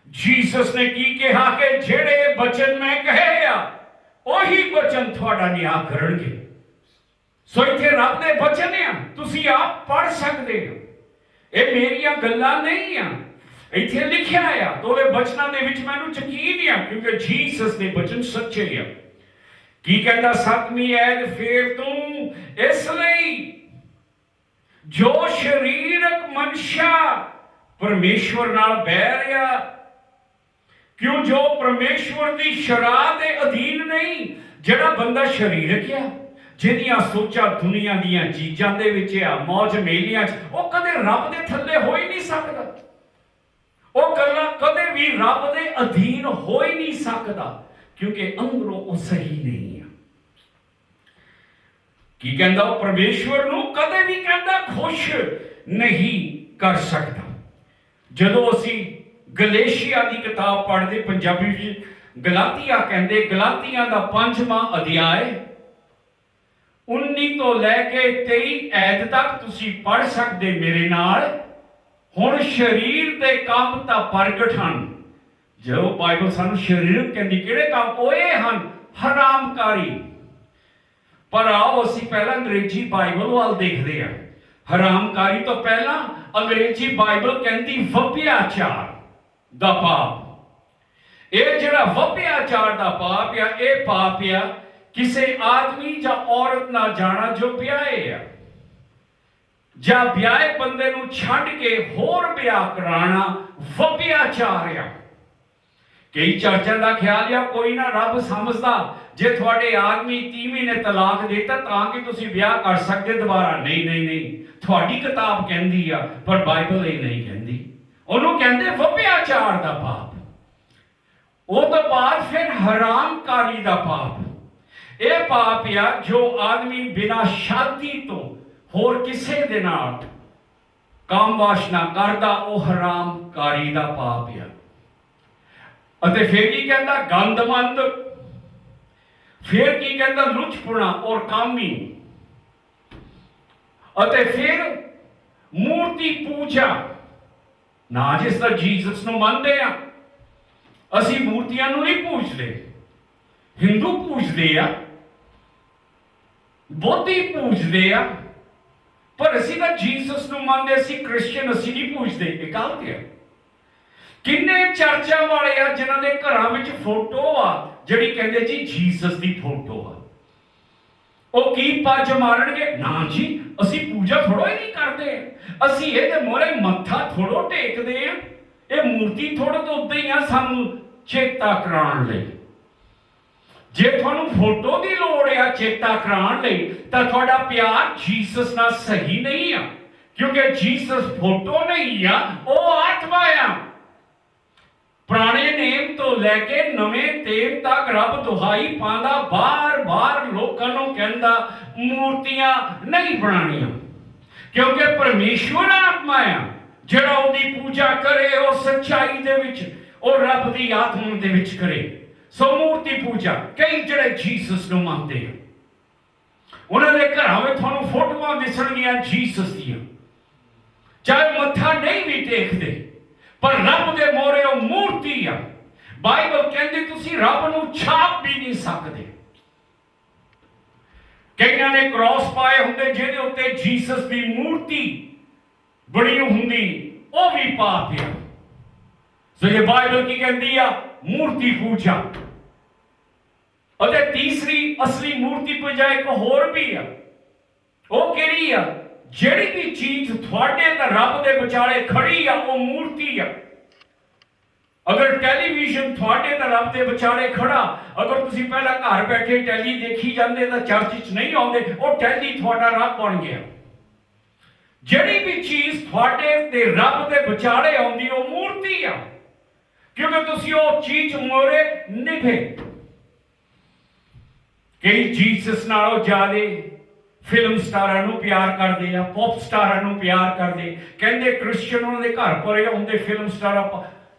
ਜੀਸਸ ਨੇ ਕੀ ਕਿਹਾ ਕਿ ਜਿਹੜੇ ਬਚਨ ਮੈਂ ਕਹੇ ਆ ਉਹੀ ਬਚਨ ਤੁਹਾਡਾ ਨਿਆਂ ਕਰਨਗੇ। ਸੋ ਇੱਥੇ ਰੱਬ ਦੇ ਬਚਨ ਆ, ਤੁਸੀਂ ਆਪ ਪੜ੍ਹ ਸਕਦੇ ਹੋ, ਇਹ ਮੇਰੀਆਂ ਗੱਲਾਂ ਨਹੀਂ ਆ, ਇੱਥੇ ਲਿਖਿਆ ਆ। ਉਹਦੇ ਬਚਨਾਂ ਦੇ ਵਿੱਚ ਮੈਨੂੰ ਯਕੀਨ ਆ ਕਿਉਂਕਿ ਜੀਸਸ ਦੇ ਬਚਨ ਸੱਚੇ ਆ। ਕੀ ਕਹਿੰਦਾ 7ਵੀਂ ਐਤ ਫੇਰ ਤੂੰ ਇਸ ਲਈ ਜੋ ਸਰੀਰਕ ਮਨਸ਼ਾ ਪਰਮੇਸ਼ਵਰ ਨਾਲ ਬਹਿ ਰਿਹਾ, ਕਿਉਂ ਜੋ ਪਰਮੇਸ਼ਵਰ ਦੀ ਸ਼ਰਾਹ ਦੇ ਅਧੀਨ ਨਹੀਂ। ਜਿਹੜਾ ਬੰਦਾ ਸਰੀਰਕ ਆ, ਜਿਹਦੀਆਂ ਸੋਚਾਂ ਦੁਨੀਆ ਦੀਆਂ ਚੀਜ਼ਾਂ ਦੇ ਵਿੱਚ ਆ, ਮੌਜ ਮੇਲਿਆਂ 'ਚ, ਉਹ ਕਦੇ ਰੱਬ ਦੇ ਥੱਲੇ ਹੋ ਹੀ ਨਹੀਂ ਸਕਦਾ। ਉਹ ਗੱਲਾਂ ਕਦੇ ਵੀ ਰੱਬ ਦੇ ਅਧੀਨ ਹੋ ਹੀ ਨਹੀਂ ਸਕਦਾ ਕਿਉਂਕਿ ਅੰਦਰੋਂ ਉਹ ਸਹੀ ਨਹੀਂ ਆ। ਕੀ ਕਹਿੰਦਾ ਉਹ ਪਰਮੇਸ਼ਵਰ ਨੂੰ ਕਦੇ ਵੀ ਕਹਿੰਦਾ ਖੁਸ਼ ਨਹੀਂ ਕਰ ਸਕਦਾ। ਜਦੋਂ ਅਸੀਂ ਗਲੇਸ਼ੀਆ ਦੀ ਕਿਤਾਬ ਪੜ੍ਹਦੇ, ਪੰਜਾਬੀ ਵਿੱਚ ਗਲਾਤੀਆ ਕਹਿੰਦੇ, ਗਲਾਤੀਆਂ ਦਾ 5ਵਾਂ ਅਧਿਆਇ 19 ਤੋਂ ਲੈ ਕੇ 23 ਐਤ ਤੱਕ ਤੁਸੀਂ ਪੜ੍ਹ ਸਕਦੇ ਮੇਰੇ ਨਾਲ। ਹੁਣ ਸਰੀਰ ਦੇ ਕੰਮ ਤਾਂ ਪ੍ਰਗਟ ਹਨ। ਜੋ ਬਾਈਬਲ ਸਾਨੂੰ ਸਰੀਰਕ ਕਹਿੰਦੀ, ਕਿਹੜੇ ਕੰਮ? ਉਹ ਇਹ ਹਨ ਹਰਾਮਕਾਰੀ। ਪਰ ਆਓ ਅਸੀਂ ਪਹਿਲਾਂ ਅੰਗਰੇਜ਼ੀ ਬਾਈਬਲ ਵੱਲ ਦੇਖਦੇ ਹਾਂ। ਹਰਾਮਕਾਰੀ ਤੋਂ ਪਹਿਲਾਂ ਅੰਗਰੇਜ਼ੀ ਬਾਈਬਲ ਕਹਿੰਦੀ ਵਿਭਿਆਚਾਰ ਦਾ ਪਾਪ। ਇਹ ਜਿਹੜਾ ਵਿਭਿਆਚਾਰ ਦਾ ਪਾਪ ਆ, ਇਹ ਪਾਪ ਆ ਕਿਸੇ ਆਦਮੀ ਜਾਂ ਔਰਤ ਨਾਲ ਜਾਣਾ ਜੋ ਵਿਆਹੇ ਆ, ਜਾਂ ਵਿਆਹੇ ਬੰਦੇ ਨੂੰ ਛੱਡ ਕੇ ਹੋਰ ਵਿਆਹ ਕਰਾਉਣਾ ਵਿਭਿਆਚਾਰ ਆ। ਕਈ ਚਰਚਾਂ ਦਾ ਖਿਆਲ ਆ ਕੋਈ ਨਾ ਰੱਬ ਸਮਝਦਾ, ਜੇ ਤੁਹਾਡੇ ਆਦਮੀ 30 ਮਹੀਨੇ ਤਲਾਕ ਦੇਤਾ ਤਾਂ ਕਿ ਤੁਸੀਂ ਵਿਆਹ ਕਰ ਸਕਦੇ ਦੁਬਾਰਾ। ਨਹੀਂ ਨਹੀਂ ਨਹੀਂ, ਤੁਹਾਡੀ ਕਿਤਾਬ ਕਹਿੰਦੀ ਆ ਪਰ ਬਾਈਬਲ ਇਹ ਨਹੀਂ ਕਹਿੰਦੀ। ਉਹਨੂੰ ਕਹਿੰਦੇ ਵਿਭਿਆਚਾਰ ਦਾ ਪਾਪ। ਉਹ ਤੋਂ ਬਾਅਦ ਫਿਰ ਹਰਾਮਕਾਰੀ ਦਾ ਪਾਪ। ਇਹ ਪਾਪ ਆ ਜੋ ਆਦਮੀ ਬਿਨਾਂ ਸ਼ਾਦੀ ਤੋਂ ਹੋਰ ਕਿਸੇ ਦੇ ਨਾਲ ਕਾਮ ਵਾਸ਼ਨਾ ਕਰਦਾ, ਉਹ ਹਰਾਮਕਾਰੀ ਦਾ ਪਾਪ ਆ। ਅਤੇ ਫਿਰ ਕੀ ਕਹਿੰਦਾ? ਗੰਦਮੰਦ। ਫਿਰ ਕੀ ਕਹਿੰਦਾ? ਲੁਚਪੁਣਾ ਔਰ ਕਾਮੀ। ਅਤੇ ਫਿਰ ਮੂਰਤੀ ਪੂਜਾ। ਨਾ ਜਿਸ ਤਰ੍ਹਾਂ ਜੀਸਸ ਨੂੰ ਮੰਨਦੇ ਆ, ਅਸੀਂ ਮੂਰਤੀਆਂ ਨੂੰ ਨਹੀਂ ਪੂਜਦੇ। ਹਿੰਦੂ ਪੂਜਦੇ ਆ, ਬੋਧੀ ਪੂਜਦੇ ਆ, ਪਰ ਅਸੀਂ ਤਾਂ ਜੀਸਸ ਨੂੰ ਮੰਨਦੇ। ਅਸੀਂ ਕ੍ਰਿਸਚੀਅਨ, ਅਸੀਂ ਨਹੀਂ ਪੂਜਦੇ। ਇਹ ਗਲਤ ਹੈ। ਕਿੰਨੇ ਚਰਚਾਂ ਵਾਲੇ ਆ ਜਿਨ੍ਹਾਂ ਦੇ ਘਰਾਂ ਵਿੱਚ ਫੋਟੋ ਆ ਜਿਹੜੀ ਕਹਿੰਦੇ ਜੀ ਜੀਸਸ ਦੀ ਫੋਟੋ ਆ। ਉਹ ਕੀ ਪੱਜ ਮਾਰਨਗੇ? ਨਾ ਜੀ, ਅਸੀਂ ਪੂਜਾ ਥੋੜੋ ਹੀ ਨਹੀਂ ਕਰਦੇ, ਅਸੀਂ ਇਹਦੇ ਮੂਹਰੇ ਮੱਥਾ ਥੋੜੋ ਟੇਕਦੇ ਆ। ਇਹ ਮੂਰਤੀ ਥੋੜੋ ਤਾਂ ਉਦਾਂ ਹੀ ਆ ਸਾਨੂੰ ਚੇਤਾ ਕਰਾਉਣ ਲਈ। ਜੇ ਤੁਹਾਨੂੰ ਫੋਟੋ ਦੀ ਲੋੜ ਆ ਚੇਤਾ ਕਰਾਉਣ ਲਈ ਤਾਂ ਤੁਹਾਡਾ ਪਿਆਰ ਜੀਸਸ ਨਾਲ ਸਹੀ ਨਹੀਂ ਆ, ਕਿਉਂਕਿ ਜੀਸਸ ਫੋਟੋ ਨਹੀਂ ਆ, ਉਹ ਆਤਮਾ ਆ। ਪੁਰਾਣੇ ਨੇਮ ਤੋਂ ਲੈ ਕੇ ਨਵੇਂ ਨੇਮ ਤੱਕ ਰੱਬ ਦੁਹਾਈ ਪਾਉਂਦਾ, ਬਾਰ-ਬਾਰ ਲੋਕਾਂ ਨੂੰ ਕਹਿੰਦਾ ਮੂਰਤੀਆਂ ਨਹੀਂ ਬਣਾਉਣੀਆਂ, ਕਿਉਂਕਿ ਪਰਮੇਸ਼ਵਰ ਆਤਮਾ ਆ। ਜਿਹੜਾ ਉਹਦੀ ਪੂਜਾ ਕਰੇ ਉਹ ਸੱਚਾਈ ਦੇ ਵਿੱਚ, ਉਹ ਰੱਬ ਦੀ ਆਤਮਾ ਦੇ ਵਿੱਚ ਕਰੇ। ਸੋ ਮੂਰਤੀ ਪੂਜਾ, ਕਈ ਜਿਹੜੇ ਜੀਸਸ ਨੂੰ ਮੰਨਦੇ ਆ, ਉਹਨਾਂ ਦੇ ਘਰਾਂ ਵਿੱਚ ਤੁਹਾਨੂੰ ਫੋਟੋਆਂ ਦਿਸਣਗੀਆਂ ਜੀਸਸ ਦੀਆਂ, ਚਾਹੇ ਮੱਥਾ ਨਹੀਂ ਵੀ ਟੇਕਦੇ, ਪਰ ਰੱਬ ਦੇ ਮੋਹਰੇ ਉਹ ਮੂਰਤੀ ਆ। ਬਾਈਬਲ ਕਹਿੰਦੀ ਤੁਸੀਂ ਰੱਬ ਨੂੰ ਛਾਪ ਵੀ ਨਹੀਂ ਸਕਦੇ। ਕਈਆਂ ਨੇ ਕ੍ਰਾਸ ਪਾਏ ਹੁੰਦੇ ਜਿਹਦੇ ਉੱਤੇ ਜੀਸਸ ਦੀ ਮੂਰਤੀ ਬਣੀ ਹੁੰਦੀ, ਉਹ ਵੀ ਪਾਪ ਆ। ਸੋ ਇਹ ਬਾਈਬਲ ਕੀ ਕਹਿੰਦੀ ਆ? ਮੂਰਤੀ ਪੂਜਾ। ਅਤੇ ਤੀਸਰੀ ਅਸਲੀ ਮੂਰਤੀ ਪੂਜਾ ਇੱਕ ਹੋਰ ਵੀ ਆ। ਉਹ ਕਿਹੜੀ ਆ? ਜਿਹੜੀ ਵੀ ਚੀਜ਼ ਤੁਹਾਡੇ ਤੇ ਰੱਬ ਦੇ ਵਿਚਾਲੇ ਖੜੀ ਆ, ਉਹ ਮੂਰਤੀ ਆ। ਅਗਰ ਟੈਲੀਵਿਜ਼ਨ ਤੁਹਾਡੇ ਤੇ ਰੱਬ ਦੇ ਵਿਚਾਲੇ ਖੜਾ, ਅਗਰ ਤੁਸੀਂ ਪਹਿਲਾਂ ਘਰ ਬੈਠੇ ਟੈਲੀ ਦੇਖੀ ਜਾਂਦੇ ਤਾਂ ਚਰਚ 'ਚ ਨਹੀਂ ਆਉਂਦੇ, ਉਹ ਟੈਲੀ ਤੁਹਾਡਾ ਰੱਬ ਬਣ ਗਿਆ। ਜਿਹੜੀ ਵੀ ਚੀਜ਼ ਤੁਹਾਡੇ ਤੇ ਰੱਬ ਦੇ ਵਿਚਾਲੇ ਆਉਂਦੀ, ਉਹ ਮੂਰਤੀ ਆ, ਕਿਉਂਕਿ ਤੁਸੀਂ ਉਹ ਚੀਜ਼ ਮੋਰੇ ਨਿਭੇ। ਕਈ ਜੀਸਸ ਨਾਲੋਂ ਜ਼ਿਆਦਾ ਫਿਲਮ ਸਟਾਰਾਂ ਨੂੰ ਪਿਆਰ ਕਰਦੇ ਆ, ਪੌਪ ਸਟਾਰਾਂ ਨੂੰ ਪਿਆਰ ਕਰਦੇ। ਕਹਿੰਦੇ ਕ੍ਰਿਸਚੀਅਨ ਉਹਨਾਂ ਦੇ ਘਰ ਭਰੇ ਹੁੰਦੇ ਫਿਲਮ ਸਟਾਰਾਂ।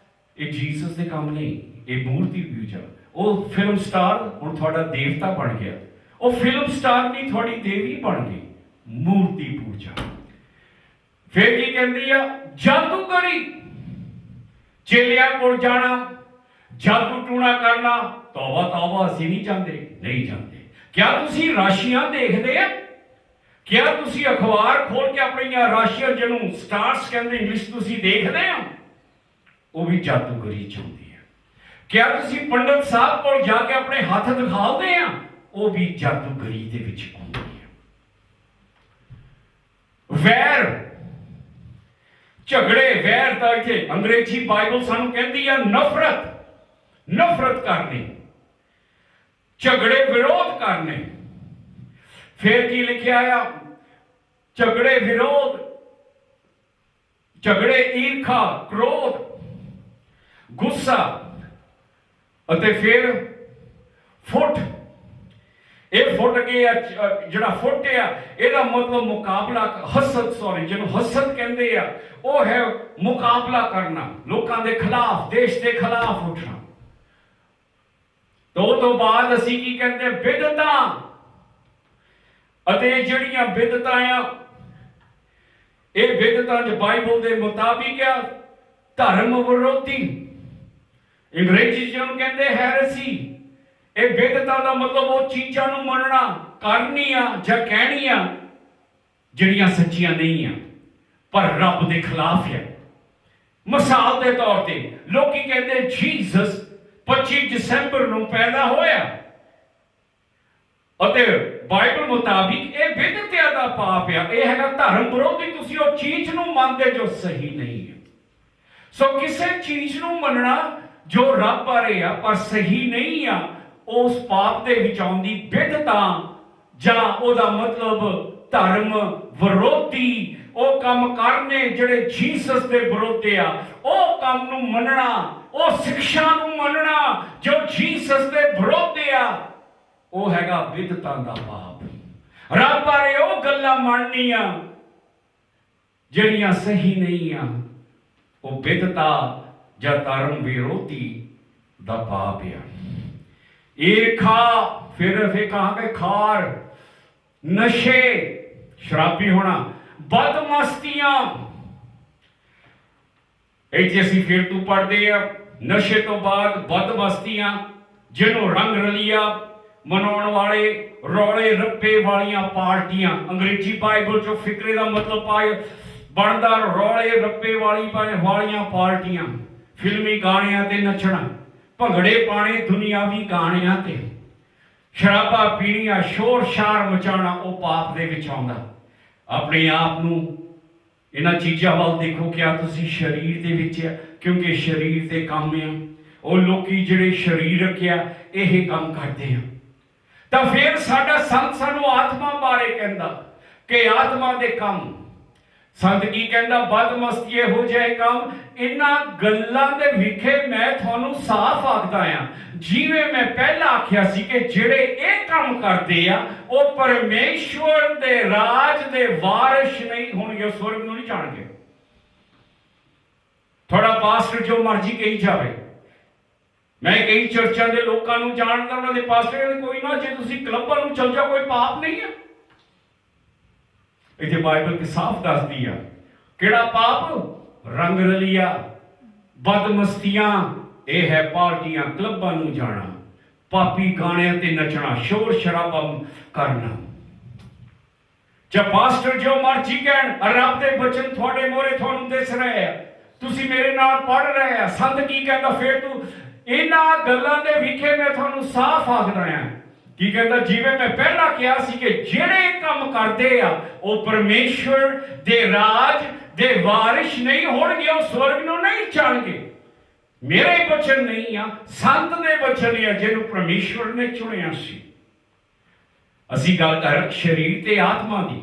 ਇਹ ਜੀਸਸ ਦੇ ਕੰਮ ਨਹੀਂ, ਇਹ ਮੂਰਤੀ ਪੂਜਾ। ਉਹ ਫਿਲਮ ਸਟਾਰ ਹੁਣ ਤੁਹਾਡਾ ਦੇਵਤਾ ਬਣ ਗਿਆ। ਉਹ ਫਿਲਮ ਸਟਾਰ ਨਹੀਂ, ਤੁਹਾਡੀ ਦੇਵੀ ਬਣ ਗਈ। ਮੂਰਤੀ ਪੂਜਾ। ਫਿਰ ਕੀ ਕਹਿੰਦੀ ਆ? ਜਾਦੂਗਰੀ। ਚੇਲਿਆਂ ਕੋਲ ਜਾਣਾ, ਜਾਦੂ ਟੂਣਾ ਕਰਨਾ। ਤੌਬਾ ਤੌਬਾ, ਅਸੀਂ ਨਹੀਂ ਜਾਂਦੇ। ਕਿਆ ਤੁਸੀਂ ਰਾਸ਼ੀਆਂ ਦੇਖਦੇ ਆ? ਕਿਆ ਤੁਸੀਂ ਅਖਬਾਰ ਖੋਲ ਕੇ ਆਪਣੀਆਂ ਰਾਸ਼ੀਆਂ, ਜਿਹਨੂੰ ਸਟਾਰਸ ਕਹਿੰਦੇ ਇੰਗਲਿਸ਼, ਤੁਸੀਂ ਦੇਖਦੇ ਆ? ਉਹ ਵੀ ਜਾਦੂਗਰੀ ਚ ਹੁੰਦੀ ਹੈ। ਕਿਆ ਤੁਸੀਂ ਪੰਡਤ ਸਾਹਿਬ ਕੋਲ ਜਾ ਕੇ ਆਪਣੇ ਹੱਥ ਦਿਖਾਉਂਦੇ ਆ? ਉਹ ਵੀ ਜਾਦੂਗਰੀ ਦੇ ਵਿੱਚ ਆਉਂਦੀ ਹੈ। ਵੈਰ, ਝਗੜੇ, ਵੈਰ ਦਾ ਇੱਥੇ ਅੰਗਰੇਜ਼ੀ ਬਾਈਬਲ ਸਾਨੂੰ ਕਹਿੰਦੀ ਆ ਨਫ਼ਰਤ ਕਰਨੀ, ਝਗੜੇ, ਵਿਰੋਧ ਕਰਨੇ। ਫਿਰ ਕੀ ਲਿਖਿਆ ਆ? ਝਗੜੇ, ਵਿਰੋਧ, ਝਗੜੇ, ਈਰਖਾ, ਕ੍ਰੋਧ, ਗੁੱਸਾ, ਅਤੇ ਫਿਰ ਫੁੱਟ। ਇਹ ਫੁੱਟ ਕੇ ਜਿਹੜਾ ਫੁੱਟ ਆ, ਇਹਦਾ ਮਤਲਬ ਮੁਕਾਬਲਾ, ਜਿਹਨੂੰ ਹਸਦ ਕਹਿੰਦੇ ਆ, ਉਹ ਹੈ ਮੁਕਾਬਲਾ ਕਰਨਾ, ਲੋਕਾਂ ਦੇ ਖਿਲਾਫ, ਦੇਸ਼ ਦੇ ਖਿਲਾਫ ਉੱਠਣਾ। ਤੋਂ ਬਾਅਦ ਅਸੀਂ ਕੀ ਕਹਿੰਦੇ? ਬਿਦਅਤਾਂ। ਅਤੇ ਜਿਹੜੀਆਂ ਬਿਦਅਤਾਂ ਆ, ਇਹ ਬਿਦਅਤਾਂ ਚ ਬਾਈਬਲ ਦੇ ਮੁਤਾਬਿਕ ਆ ਧਰਮ ਵਿਰੋਧੀ। ਅੰਗਰੇਜ਼ੀ ਚ ਉਹਨੂੰ ਕਹਿੰਦੇ ਹੈਰੇਸੀ। ਇਹ ਬਿਦਅਤਾਂ ਦਾ ਮਤਲਬ ਉਹ ਚੀਜ਼ਾਂ ਨੂੰ ਮੰਨਣਾ, ਕਰਨੀਆਂ ਜਾਂ ਕਹਿਣੀਆਂ ਜਿਹੜੀਆਂ ਸੱਚੀਆਂ ਨਹੀਂ ਆ, ਪਰ ਰੱਬ ਦੇ ਖਿਲਾਫ ਹੈ। ਮਿਸਾਲ ਦੇ ਤੌਰ ਤੇ ਲੋਕੀ ਕਹਿੰਦੇ ਜੀਸਸ 25 ਦਸੰਬਰ ਨੂੰ ਪੈਦਾ ਹੋਇਆ, ਅਤੇ ਬਾਈਬਲ ਮੁਤਾਬਿਕ ਇਹ ਬਿਦਅਤਾਂ ਦਾ ਪਾਪ ਆ, ਇਹ ਹੈਗਾ ਧਰਮ ਵਿਰੋਧੀ। ਤੁਸੀਂ ਉਹ ਚੀਜ਼ ਨੂੰ ਮੰਨਦੇ ਜੋ ਸਹੀ ਨਹੀਂ ਹੈ। ਸੋ ਕਿਸੇ ਚੀਜ਼ ਨੂੰ ਮੰਨਣਾ ਜੋ ਰੱਬ ਬਾਰੇ ਆ ਪਰ ਸਹੀ ਨਹੀਂ ਆ, ਉਸ ਪਾਪ ਦੇ ਵਿੱਚ ਆਉਂਦੀ ਬਿਦਅਤਾਂ, ਜਾਂ ਉਹਦਾ ਮਤਲਬ ਧਰਮ ਵਿਰੋਧੀ। ਉਹ ਕੰਮ ਕਰਨੇ ਜਿਹੜੇ ਜੀਸਸ ਦੇ ਵਿਰੁੱਧ ਆ, ਉਹ ਕੰਮ ਨੂੰ ਮੰਨਣਾ, ਉਹ ਸਿੱਖਿਆ ਨੂੰ ਮੰਨਣਾ ਜੋ ਜੀਸਸ ਦੇ ਵਿਰੁੱਧ ਆ, ਉਹ ਹੈਗਾ ਬਿਦਅਤਾਂ ਦਾ ਪਾਪ। ਰੱਬ ਬਾਰੇ ਉਹ ਗੱਲਾਂ ਮੰਨਣੀਆਂ ਜਿਹੜੀਆਂ ਸਹੀ ਨਹੀਂ ਆ, ਉਹ ਬਿਦਅਤਾਂ ਜਾਂ ਧਰਮ ਵਿਰੋਧੀ ਦਾ ਪਾਪ ਆ। ਈਰਖਾ, ਫਿਰ ਕਹਾਂਗੇ ਖਾਰ, ਨਸ਼ੇ, ਸ਼ਰਾਬੀ ਹੋਣਾ, ਬਦਮਸਤੀਆਂ। ਇੱਥੇ ਅਸੀਂ ਫਿਰ ਤੋਂ ਪੜ੍ਹਦੇ ਆ, ਨਸ਼ੇ ਤੋਂ ਬਾਅਦ ਬਦਮਸਤੀਆਂ, ਜਿਹਨੂੰ ਰੰਗ ਰਲੀਆ ਮਨਾਉਣ ਵਾਲੇ, ਰੌਲੇ ਰੱਪੇ ਵਾਲੀਆਂ ਪਾਰਟੀਆਂ। ਅੰਗਰੇਜ਼ੀ ਬਾਈਬਲ ਚੋਂ ਫਿਕਰੇ ਦਾ ਮਤਲਬ ਬਣਦਾ ਰੌਲੇ ਰੱਪੇ ਵਾਲੀਆਂ ਪਾਰਟੀਆਂ, ਫਿਲਮੀ ਗਾਣਿਆਂ ਤੇ ਨੱਚਣਾ, ਭੰਗੜੇ ਪਾਣੇ ਦੁਨਿਆਵੀ ਗਾਣਿਆਂ ਤੇ, ਸ਼ਰਾਬਾਂ ਪੀਣੀਆਂ, ਸ਼ੋਰ ਸ਼ਾਰ ਮਚਾਉਣਾ, ਉਹ ਪਾਪ ਦੇ ਵਿੱਚ ਆਉਂਦਾ। ਆਪਣੇ ਆਪ ਨੂੰ ਇਹਨਾਂ ਚੀਜ਼ਾਂ ਵੱਲ ਦੇਖੋ, ਕਿਆ ਤੁਸੀਂ ਸਰੀਰ ਦੇ ਵਿੱਚ ਆ? ਕਿਉਂਕਿ ਸਰੀਰ ਦੇ ਕੰਮ ਆ, ਉਹ ਲੋਕੀ ਜਿਹੜੇ ਸਰੀਰਕ ਆ ਇਹ ਕੰਮ ਕਰਦੇ ਆ। ਤਾਂ ਫਿਰ ਸਾਡਾ ਸੰਤ ਸਾਨੂੰ ਆਤਮਾ ਬਾਰੇ ਕਹਿੰਦਾ ਕਿ ਆਤਮਾ ਦੇ ਕੰਮ। ਸੰਤ ਕੀ ਕਹਿੰਦਾ? ਬਦਮਸਤੀ ਇਹੋ ਜਿਹੇ ਕੰਮ, ਇਹਨਾਂ ਗੱਲਾਂ ਦੇ ਵਿਖੇ ਮੈਂ ਤੁਹਾਨੂੰ ਸਾਫ਼ ਆਖਦਾ ਆ, ਜਿਵੇਂ ਮੈਂ ਪਹਿਲਾਂ ਆਖਿਆ ਸੀ ਕਿ ਜਿਹੜੇ ਇਹ ਕੰਮ ਕਰਦੇ ਆ ਉਹ ਪਰਮੇਸ਼ਵਰ ਦੇ ਰਾਜ ਦੇ ਵਾਰਿਸ ਨਹੀਂ ਹੋਣਗੇ, ਸਵਰਗ ਨੂੰ ਨਹੀਂ ਜਾਣਗੇ। ਥੋੜਾ ਪਾਸਟਰ ਜੋ ਮਰਜ਼ੀ ਕਹੀ ਜਾਵੇ, ਮੈਂ ਕਈ ਚਰਚਾਂ ਦੇ ਲੋਕਾਂ ਨੂੰ ਜਾਣਦਾ, ਉਹਨਾਂ ਦੇ ਪਾਸਟਰ ਕਹਿੰਦੇ ਕੋਈ ਨਾ, ਜੇ ਤੁਸੀਂ ਕਲੱਬਾਂ ਨੂੰ ਚਲ ਜਾਓ ਕੋਈ ਪਾਪ ਨਹੀਂ ਹੈ। ਇੱਥੇ ਬਾਈਬਲ ਕਿ ਸਾਫ਼ ਦੱਸਦੀ ਆ ਕਿਹੜਾ ਪਾਪ? ਰੰਗ ਰਲੀਆ, ਬਦਮਸਤੀਆਂ, ਇਹ ਹੈ ਪਾਰਟੀਆਂ, ਕਲੱਬਾਂ ਨੂੰ ਜਾਣਾ, ਪਾਪੀ ਗਾਣਿਆਂ ਤੇ ਨੱਚਣਾ, ਸ਼ੋਰ ਸ਼ਰਾਬਾ ਕਰਨਾ। ਜਾਂ ਪਾਸਟਰ ਜੋ ਮਰਜ਼ੀ ਕਹਿਣ, ਰੱਬ ਦੇ ਬਚਨ ਤੁਹਾਡੇ ਮੋਹਰੇ ਤੁਹਾਨੂੰ ਦਿਸ ਰਹੇ ਆ, ਤੁਸੀਂ ਮੇਰੇ ਨਾਲ ਪੜ੍ਹ ਰਹੇ ਆ। ਸੰਤ ਕੀ ਕਹਿੰਦਾ? ਫਿਰ ਤੂੰ ਇਹਨਾਂ ਗੱਲਾਂ ਦੇ ਵਿਖੇ ਮੈਂ ਤੁਹਾਨੂੰ ਸਾਫ਼ ਆਖਦਾ ਆ। ਕੀ ਕਹਿੰਦਾ? ਜਿਵੇਂ ਮੈਂ ਪਹਿਲਾਂ ਕਿਹਾ ਸੀ ਕਿ ਜਿਹੜੇ ਕੰਮ ਕਰਦੇ ਆ ਉਹ ਪਰਮੇਸ਼ਵਰ ਦੇ ਰਾਜ ਦੇ ਵਾਰਿਸ ਨਹੀਂ ਹੋਣਗੇ, ਉਹ ਸਵਰਗ ਨੂੰ ਨਹੀਂ ਜਾਣਗੇ। ਮੇਰੇ ਬਚਨ ਨਹੀਂ ਆ, ਸੰਤ ਦੇ ਬਚਨ ਆ ਜਿਹਨੂੰ ਪਰਮੇਸ਼ਵਰ ਨੇ ਚੁਣਿਆ ਸੀ। ਅਸੀਂ ਗੱਲ ਕਰ ਸਰੀਰ ਤੇ ਆਤਮਾ ਦੀ,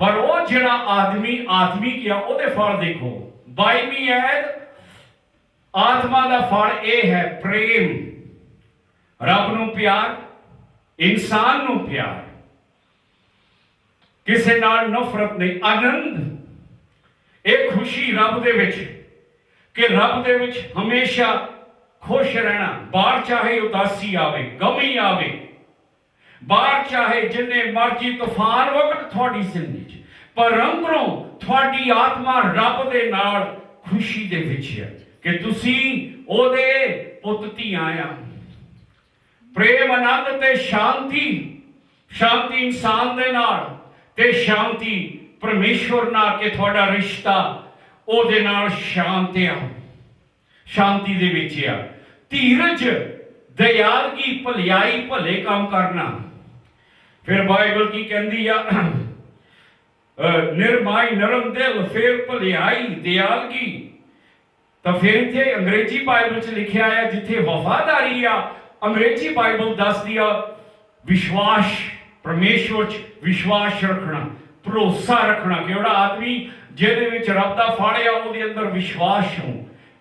ਪਰ ਉਹ ਜਿਹੜਾ ਆਤਮਿਕ ਆ ਉਹਦੇ ਫਲ ਦੇਖੋ। 22ਵੀਂ ਐਤ ਆਤਮਾ ਦਾ ਫਲ ਇਹ ਹੈ ਪ੍ਰੇਮ, ਰੱਬ ਨੂੰ ਪਿਆਰ, ਇਨਸਾਨ ਨੂੰ ਪਿਆਰ, ਕਿਸੇ ਨਾਲ ਨਫ਼ਰਤ ਨਹੀਂ, ਆਨੰਦ। ਇਹ ਖੁਸ਼ੀ ਰੱਬ ਦੇ ਵਿੱਚ ਕਿ ਰੱਬ ਦੇ ਵਿੱਚ ਹਮੇਸ਼ਾ ਖੁਸ਼ ਰਹਿਣਾ, ਬਾਹਰ ਚਾਹੇ ਉਦਾਸੀ ਆਵੇ, ਗਮੀ ਆਵੇ, ਬਾਹਰ ਚਾਹੇ ਜਿੰਨੇ ਮਰਜ਼ੀ ਤੂਫਾਨ ਵਗਣ ਤੁਹਾਡੀ ਜ਼ਿੰਦਗੀ 'ਚ, ਪਰ ਅੰਦਰੋਂ ਤੁਹਾਡੀ ਆਤਮਾ ਰੱਬ ਦੇ ਨਾਲ ਖੁਸ਼ੀ ਦੇ ਵਿੱਚ ਹੈ ਕਿ ਤੁਸੀਂ ਉਹਦੇ ਪੁੱਤ ਧੀਆਂ ਆ। ਪ੍ਰੇਮ, ਆਨੰਦ ਤੇ ਸ਼ਾਂਤੀ, ਸ਼ਾਂਤੀ ਇਨਸਾਨ ਦੇ ਨਾਲ ਤੇ ਸ਼ਾਂਤੀ ਪਰਮੇਸ਼ਵਰ ਨਾਲ, ਕਿ ਤੁਹਾਡਾ ਰਿਸ਼ਤਾ ਉਹਦੇ ਨਾਲ ਸ਼ਾਂਤ ਆ, ਸ਼ਾਂਤੀ ਦੇ ਵਿੱਚ ਆ। ਧੀਰਜ, ਦਇਆਲਗੀ, ਭਲਾਈ, ਭਲੇ ਕੰਮ ਕਰਨਾ। ਫਿਰ ਬਾਈਬਲ ਕੀ ਕਹਿੰਦੀ ਆ? ਨਿਰਮਾਈ, ਨਰਮ ਦਿਲ, ਫਿਰ ਭਲਾਈ, ਦਇਆਲਗੀ। ਤਾਂ ਫਿਰ ਇੱਥੇ ਅੰਗਰੇਜ਼ੀ ਬਾਈਬਲ 'ਚ ਲਿਖਿਆ ਆ, ਜਿੱਥੇ ਵਫਾਦਾਰੀ ਆ, ਅੰਗਰੇਜ਼ੀ ਬਾਈਬਲ ਦੱਸਦੀ ਆ ਵਿਸ਼ਵਾਸ, ਪਰਮੇਸ਼ਵਰ 'ਚ ਵਿਸ਼ਵਾਸ ਰੱਖਣਾ, ਭਰੋਸਾ ਰੱਖਣਾ। ਕਿਹੜਾ ਆਦਮੀ ਜਿਹਦੇ ਵਿੱਚ ਰੱਬ ਦਾ ਫੜ ਆ, ਉਹਦੇ ਅੰਦਰ ਵਿਸ਼ਵਾਸ ਹੋ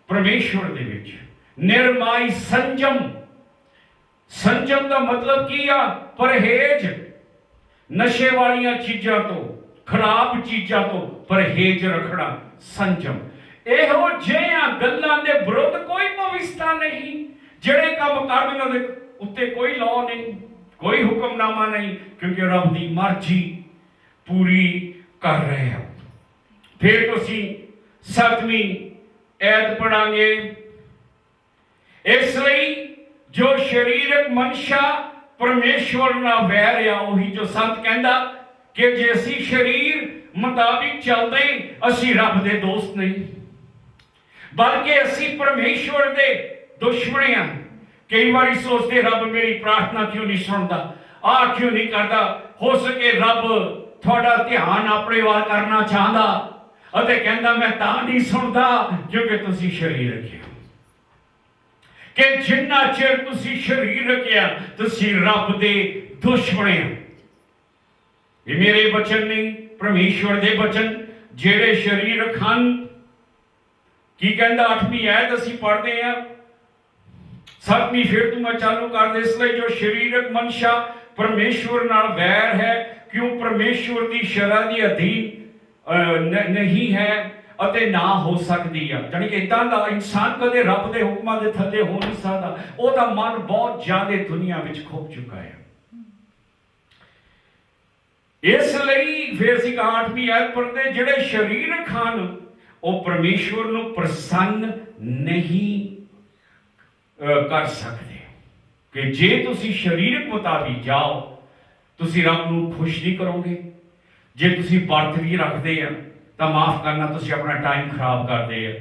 ਪਰਮੇਸ਼ਵਰ ਦੇ ਵਿੱਚ। ਨਿਰਮਾਈ, ਸੰਜਮ। ਸੰਜਮ ਦਾ ਮਤਲਬ ਕੀ ਆ? ਪਰਹੇਜ਼, ਨਸ਼ੇ ਵਾਲੀਆਂ ਚੀਜ਼ਾਂ ਤੋਂ, ਖਰਾਬ ਚੀਜ਼ਾਂ ਤੋਂ ਪਰਹੇਜ਼ ਰੱਖਣਾ, ਸੰਜਮ। ਇਹੋ ਜਿਹੀਆਂ ਗੱਲਾਂ ਦੇ ਵਿਰੁੱਧ ਕੋਈ ਭਵਿਸ਼ਤਾ ਨਹੀਂ। ਜਿਹੜੇ ਕੰਮ ਕਰਨ ਉਹਨਾਂ ਦੇ ਉੱਤੇ ਕੋਈ ਲਾਅ ਨਹੀਂ, ਕੋਈ ਹੁਕਮਨਾਮਾ ਨਹੀਂ, ਕਿਉਂਕਿ ਰੱਬ ਦੀ ਮਰਜ਼ੀ ਪੂਰੀ ਕਰ ਰਹੇ ਹਾਂ। ਫਿਰ ਤੁਸੀਂ 7ਵੀਂ ਐਤ ਪੜਾਂਗੇ। ਇਸ ਲਈ ਜੋ ਸਰੀਰਕ ਮਨਸ਼ਾ ਪਰਮੇਸ਼ਵਰ ਨਾਲ ਵੈਰ ਆ, ਉਹੀ ਜੋ ਸੰਤ ਕਹਿੰਦਾ ਕਿ ਜੇ ਅਸੀਂ ਸਰੀਰ ਮੁਤਾਬਿਕ ਚੱਲਦੇ ਅਸੀਂ ਰੱਬ ਦੇ ਦੋਸਤ ਨਹੀਂ, ਬਲਕਿ ਅਸੀਂ ਪਰਮੇਸ਼ਵਰ ਦੇ ਦੁਸ਼ਮਣ ਆ। ਕਈ ਵਾਰੀ ਸੋਚਦੇ ਰੱਬ ਮੇਰੀ ਪ੍ਰਾਰਥਨਾ ਕਿਉਂ ਨਹੀਂ ਸੁਣਦਾ, ਆਹ ਕਿਉਂ ਨਹੀਂ ਕਰਦਾ। ਹੋ ਸਕੇ ਰੱਬ ਤੁਹਾਡਾ ਧਿਆਨ ਆਪਣੇ ਵੱਲ ਕਰਨਾ ਚਾਹੁੰਦਾ ਅਤੇ ਕਹਿੰਦਾ ਮੈਂ ਤਾਂ ਨਹੀਂ ਸੁਣਦਾ ਕਿਉਂਕਿ ਤੁਸੀਂ ਸਰੀਰ ਰੱਖਿਆ, ਕਿ ਜਿੰਨਾ ਚਿਰ ਤੁਸੀਂ ਸਰੀਰ ਰੱਖਿਆ ਤੁਸੀਂ ਰੱਬ ਦੇ ਦੁਸ਼ਮਣ ਆ। ਇਹ ਮੇਰੇ ਬਚਨ ਨਹੀਂ, ਪਰਮੇਸ਼ਵਰ ਦੇ ਬਚਨ। ਜਿਹੜੇ ਸਰੀਰ ਰੱਖਣ, ਕੀ ਕਹਿੰਦਾ 8ਵੀਂ ਐਤ ਅਸੀਂ ਪੜ੍ਹਦੇ ਆ। 7ਵੀਂ ਫਿਰ ਤੋਂ ਮੈਂ ਚਾਲੂ ਕਰ ਦੇ। ਇਸ ਲਈ ਜੋ ਸਰੀਰਕ ਮਨਸ਼ਾ ਪਰਮੇਸ਼ਵਰ ਨਾਲ ਵੈਰ ਹੈ, ਕਿਉਂ ਪਰਮੇਸ਼ਵਰ ਦੀ ਸ਼ਰ੍ਹਾ ਦੇ ਅਧੀਨ ਨਹੀਂ ਹੈ ਅਤੇ ਨਾ ਹੋ ਸਕਦੀ ਆ। ਜਾਣੀ ਕਿ ਇਦਾਂ ਦਾ ਇਨਸਾਨ ਕਦੇ ਰੱਬ ਦੇ ਹੁਕਮਾਂ ਦੇ ਥੱਲੇ ਹੋ ਨਹੀਂ ਸਕਦਾ। ਉਹਦਾ ਮਨ ਬਹੁਤ ਜ਼ਿਆਦਾ ਦੁਨੀਆ ਵਿੱਚ ਖੁੱਭ ਚੁੱਕਾ ਹੈ। ਇਸ ਲਈ ਫਿਰ ਅਸੀਂ 8ਵੀਂ ਐਤ ਪੜ੍ਹਦੇ, ਜਿਹੜੇ ਸਰੀਰਕ ਹਨ ਉਹ ਪਰਮੇਸ਼ਵਰ ਨੂੰ ਪ੍ਰਸੰਨ ਨਹੀਂ ਕਰ ਸਕਦੇ। ਕਿ ਜੇ ਤੁਸੀਂ ਸਰੀਰਕ ਮੁਤਾਬਿਕ ਜਾਓ ਤੁਸੀਂ ਰੱਬ ਨੂੰ ਖੁਸ਼ ਨਹੀਂ ਕਰੋਗੇ। ਜੇ ਤੁਸੀਂ ਵਰਤ ਵੀ ਰੱਖਦੇ ਆ ਤਾਂ ਮਾਫ ਕਰਨਾ, ਤੁਸੀਂ ਆਪਣਾ ਟਾਈਮ ਖਰਾਬ ਕਰਦੇ ਆ।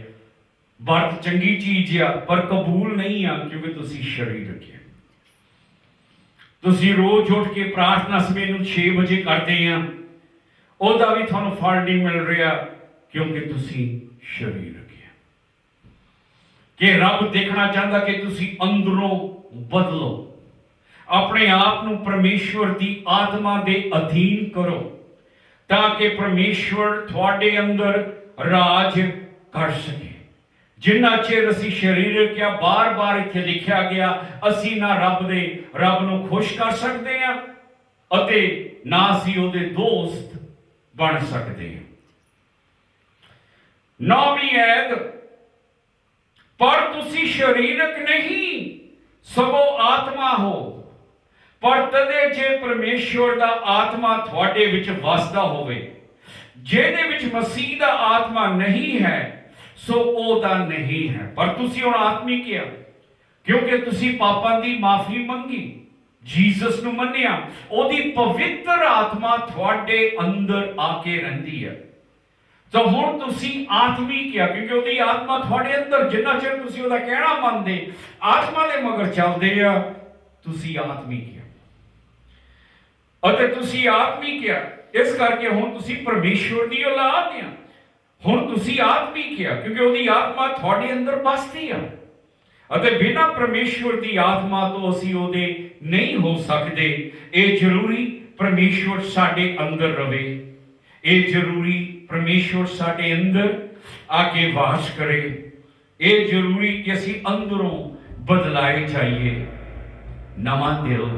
ਵਰਤ ਚੰਗੀ ਚੀਜ਼ ਆ ਪਰ ਕਬੂਲ ਨਹੀਂ ਆ, ਕਿਉਂਕਿ ਤੁਸੀਂ ਸਰੀਰ ਰੱਖਿਆ। ਤੁਸੀਂ ਰੋਜ਼ ਉੱਠ ਕੇ ਪ੍ਰਾਰਥਨਾ ਸਵੇਰ ਨੂੰ 6 ਵਜੇ ਕਰਦੇ ਆ, ਉਹਦਾ ਵੀ ਤੁਹਾਨੂੰ ਫਲ ਨਹੀਂ ਮਿਲ ਰਿਹਾ ਕਿਉਂਕਿ ਤੁਸੀਂ ਸਰੀਰ ਰੱਖਿਆ। ਕਿ ਰੱਬ ਦੇਖਣਾ ਚਾਹੁੰਦਾ ਕਿ ਤੁਸੀਂ ਅੰਦਰੋਂ ਬਦਲੋ, ਆਪਣੇ ਆਪ ਨੂੰ ਪਰਮੇਸ਼ਵਰ ਦੀ ਆਤਮਾ ਦੇ ਅਧੀਨ ਕਰੋ, ਤਾਂ ਕਿ ਪਰਮੇਸ਼ਵਰ ਤੁਹਾਡੇ ਅੰਦਰ ਰਾਜ ਕਰ ਸਕੇ। ਜਿੰਨਾ ਚਿਰ ਅਸੀਂ ਸਰੀਰਕ ਆ, ਬਾਰ-ਬਾਰ ਇੱਥੇ ਲਿਖਿਆ ਗਿਆ, ਅਸੀਂ ਨਾ ਰੱਬ ਨੂੰ ਖੁਸ਼ ਕਰ ਸਕਦੇ ਹਾਂ ਅਤੇ ਨਾ ਅਸੀਂ ਉਹਦੇ ਦੋਸਤ ਬਣ ਸਕਦੇ ਹਾਂ। 9ਵੀਂ ਐਤ, ਪਰ ਤੁਸੀਂ ਸਰੀਰਕ ਨਹੀਂ ਸਗੋਂ ਆਤਮਾ ਹੋ। ਪਰ ਤਦੇ ਜੇ ਪਰਮੇਸ਼ਵਰ ਦਾ ਆਤਮਾ ਤੁਹਾਡੇ ਵਿੱਚ ਵਸਦਾ ਹੋਵੇ। ਜਿਹਦੇ ਵਿੱਚ ਮਸੀਹ ਦਾ ਆਤਮਾ ਨਹੀਂ ਹੈ ਸੋ ਉਹਦਾ ਨਹੀਂ ਹੈ। ਪਰ ਤੁਸੀਂ ਹੁਣ ਆਤਮਿਕ ਆ ਕਿਉਂਕਿ ਤੁਸੀਂ ਪਾਪਾਂ ਦੀ ਮਾਫੀ ਮੰਗੀ, ਜੀਸਸ ਨੂੰ ਮੰਨਿਆ, ਉਹਦੀ ਪਵਿੱਤਰ ਆਤਮਾ ਤੁਹਾਡੇ ਅੰਦਰ ਆ ਕੇ ਰਹਿੰਦੀ ਹੈ। ਤਾਂ ਹੁਣ ਤੁਸੀਂ ਆਤਮਿਕ ਆ ਕਿਉਂਕਿ ਉਹਦੀ ਆਤਮਾ ਤੁਹਾਡੇ ਅੰਦਰ, ਜਿੰਨਾ ਚਿਰ ਤੁਸੀਂ ਉਹਦਾ ਕਹਿਣਾ ਮੰਨਦੇ, ਆਤਮਾ ਦੇ ਮਗਰ ਚੱਲਦੇ ਆ, ਤੁਸੀਂ ਆਤਮਿਕ ਆ। ਅਤੇ ਤੁਸੀਂ ਆਤਮਿਕ ਆ, ਇਸ ਕਰਕੇ ਹੁਣ ਤੁਸੀਂ ਪਰਮੇਸ਼ਵਰ ਦੀ ਔਲਾਦ ਆ। ਹੁਣ ਤੁਸੀਂ ਆਤਮਿਕ ਆ ਕਿਉਂਕਿ ਉਹਦੀ ਆਤਮਾ ਤੁਹਾਡੇ ਅੰਦਰ ਬਸਦੀ ਆ ਅਤੇ ਬਿਨਾਂ ਪਰਮੇਸ਼ਵਰ ਦੀ ਆਤਮਾ ਤੋਂ ਅਸੀਂ ਉਹਦੇ ਨਹੀਂ ਹੋ ਸਕਦੇ। ਇਹ ਜ਼ਰੂਰੀ ਪਰਮੇਸ਼ਵਰ ਸਾਡੇ ਅੰਦਰ ਰਵੇ, ਇਹ ਜ਼ਰੂਰੀ ਪਰਮੇਸ਼ਵਰ ਸਾਡੇ ਅੰਦਰ ਆ ਕੇ ਵਾਸ ਕਰੇ। ਇਹ ਜ਼ਰੂਰੀ ਕਿ ਅਸੀਂ ਅੰਦਰੋਂ ਬਦਲਾਏ ਜਾਈਏ, ਨਵਾਂ ਦਿਲ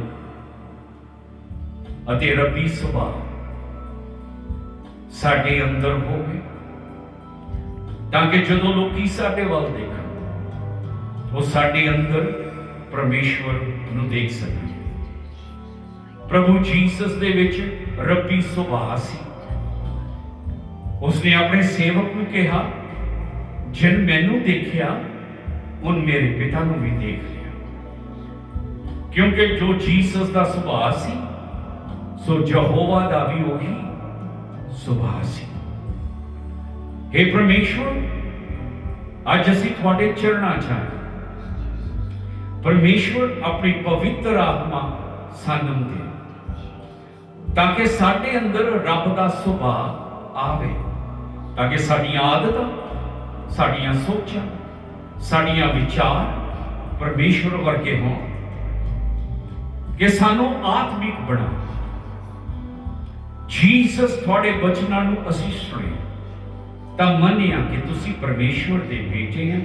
ਅਤੇ ਰੱਬੀ ਸੁਭਾਅ ਸਾਡੇ ਅੰਦਰ ਹੋਵੇ, ਤਾਂ ਕਿ ਜਦੋਂ ਲੋਕੀ ਸਾਡੇ ਵੱਲ ਦੇਖਣ ਉਹ ਸਾਡੇ ਅੰਦਰ ਪਰਮੇਸ਼ਵਰ ਨੂੰ ਦੇਖ ਸਕਣ। प्रभु जीसस दे विच रब्बी सुभाव सी। उसने अपने सेवक नूं कहा, जिन मैनू देखिया उन मेरे पिता नूं भी देख लिया। क्योंकि जो जीसस दा सुभाव सी, सो यहोवा दा भी वही सुभाव सी। हे परमेश्वर, अज असीं तुहाडे चरणा च आए। परमेश्वर अपनी पवित्र आत्मा सानू दे, ताकि साडे अंदर रब दा सुभाव आवे, ताकि साडियां आदतां, साडियां सोचां, साडियां विचार परमेश्वर वर्गे हों, कि सानू आत्मिक बना। जीसस तुहाडे बचनां नूं असीं सुणिया तां मन्निया कि तुसीं परमेश्वर दे बेटे हैं,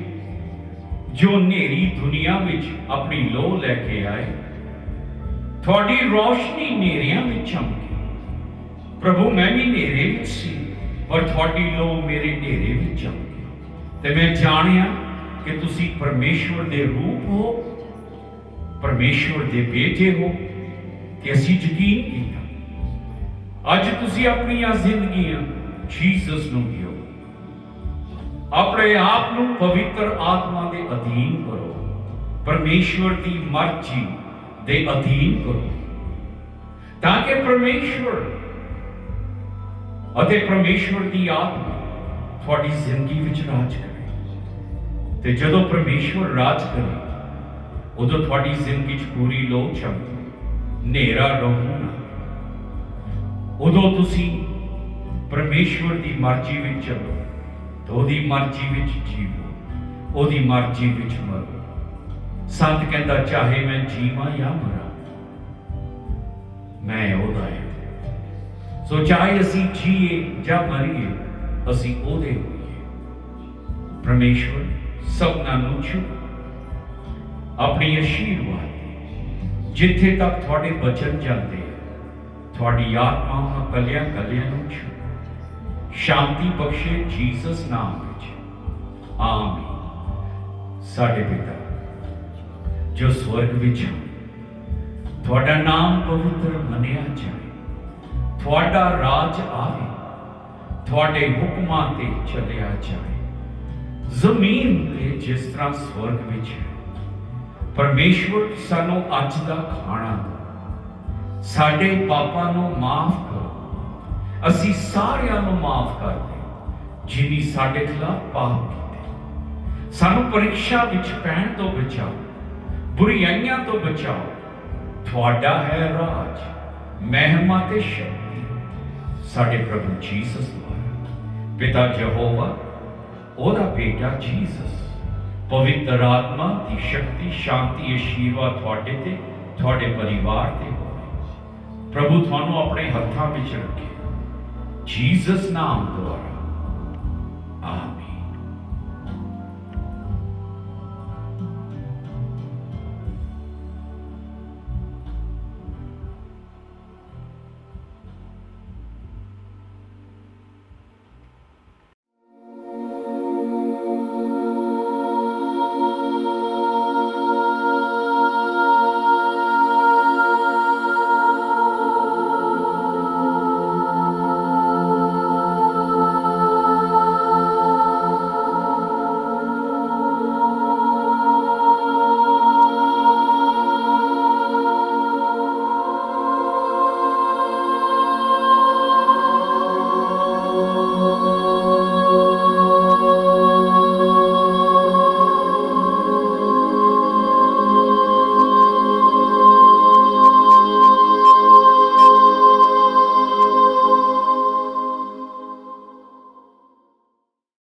जो नेरी दुनिया विच अपनी लोह लैके आए। थोड़ी रोशनी नेरियां विच चमकी। प्रभु मैं भी नेरे विच सी, पर थोड़ी लोह मेरे नेरे विच चमकी, ते मैं जानिया कि तुसी परमेश्वर दे रूप हो, परमेश्वर दे बेटे हो, कि असीं यकीन कीता। अज तुसी अपनियां जिंदगियां जीसस नूं दिओ, अपने आप नूं पवित्र आत्मा दे अधीन करो, परमेश्वर की मर्जी दे अधीन करो, ताकि परमेश्वर अते परमेश्वर की आत्मा थोड़ी जिंदगी विच राज करे। ते जदों परमेश्वर राज करे, उदों थोड़ी जिंदगी च पूरी लोह चमके, नेरा रहूना। उदों तुसी परमेश्वर की मर्जी विच चलो, तो ओदी मर्जी विच जीवो, ओदी मर्जी विच मरो। संत कहता, चाहे मैं जीवां या मरा, मैं ओदा है। सो चाहे असीं जीए या मरीए, असीं ओदे होइए। परमेश्वर सबना नूं छुओ, अपनी आशीर्वाद जिथे तक थोड़े बचन जाते, थोड़ी आत्मा उन्हां कलियां कलियां नूं छुओ। शांति बख्शे जीसस नाम विच, आमीन। साडे पिता जो स्वर्ग विच हो, तुहाडा नाम पवित्र मनिया जाए, तुहाडा राज आवे, तुहाडे हुक्मां ते चलिया जाए, जमीन ते जिस तरह स्वर्ग विच है। परमेश्वर सानू अज दा खाना दो, साडे पापां नूं माफ करो, असीं सारियां नूं माफ कर दे जिन्नी साडे खिलाफ पाप कीते। सानू परीक्षा विच पैण तो बचाओ, बुराइयां तो बचाओ। तुहाडा है राज, महिमा ते शक्ति साडे प्रभु जीसस द्वारा। पिता यहोवा, ओदा बेटा जीसस, पवित्र आत्मा की शक्ति, शांति, आशीर्वाद तुहाडे ते, तुहाडे परिवार ते होवे। प्रभु तुहानू अपने हत्थां विच रखे, जीसस नाम द्वारा, आमीन।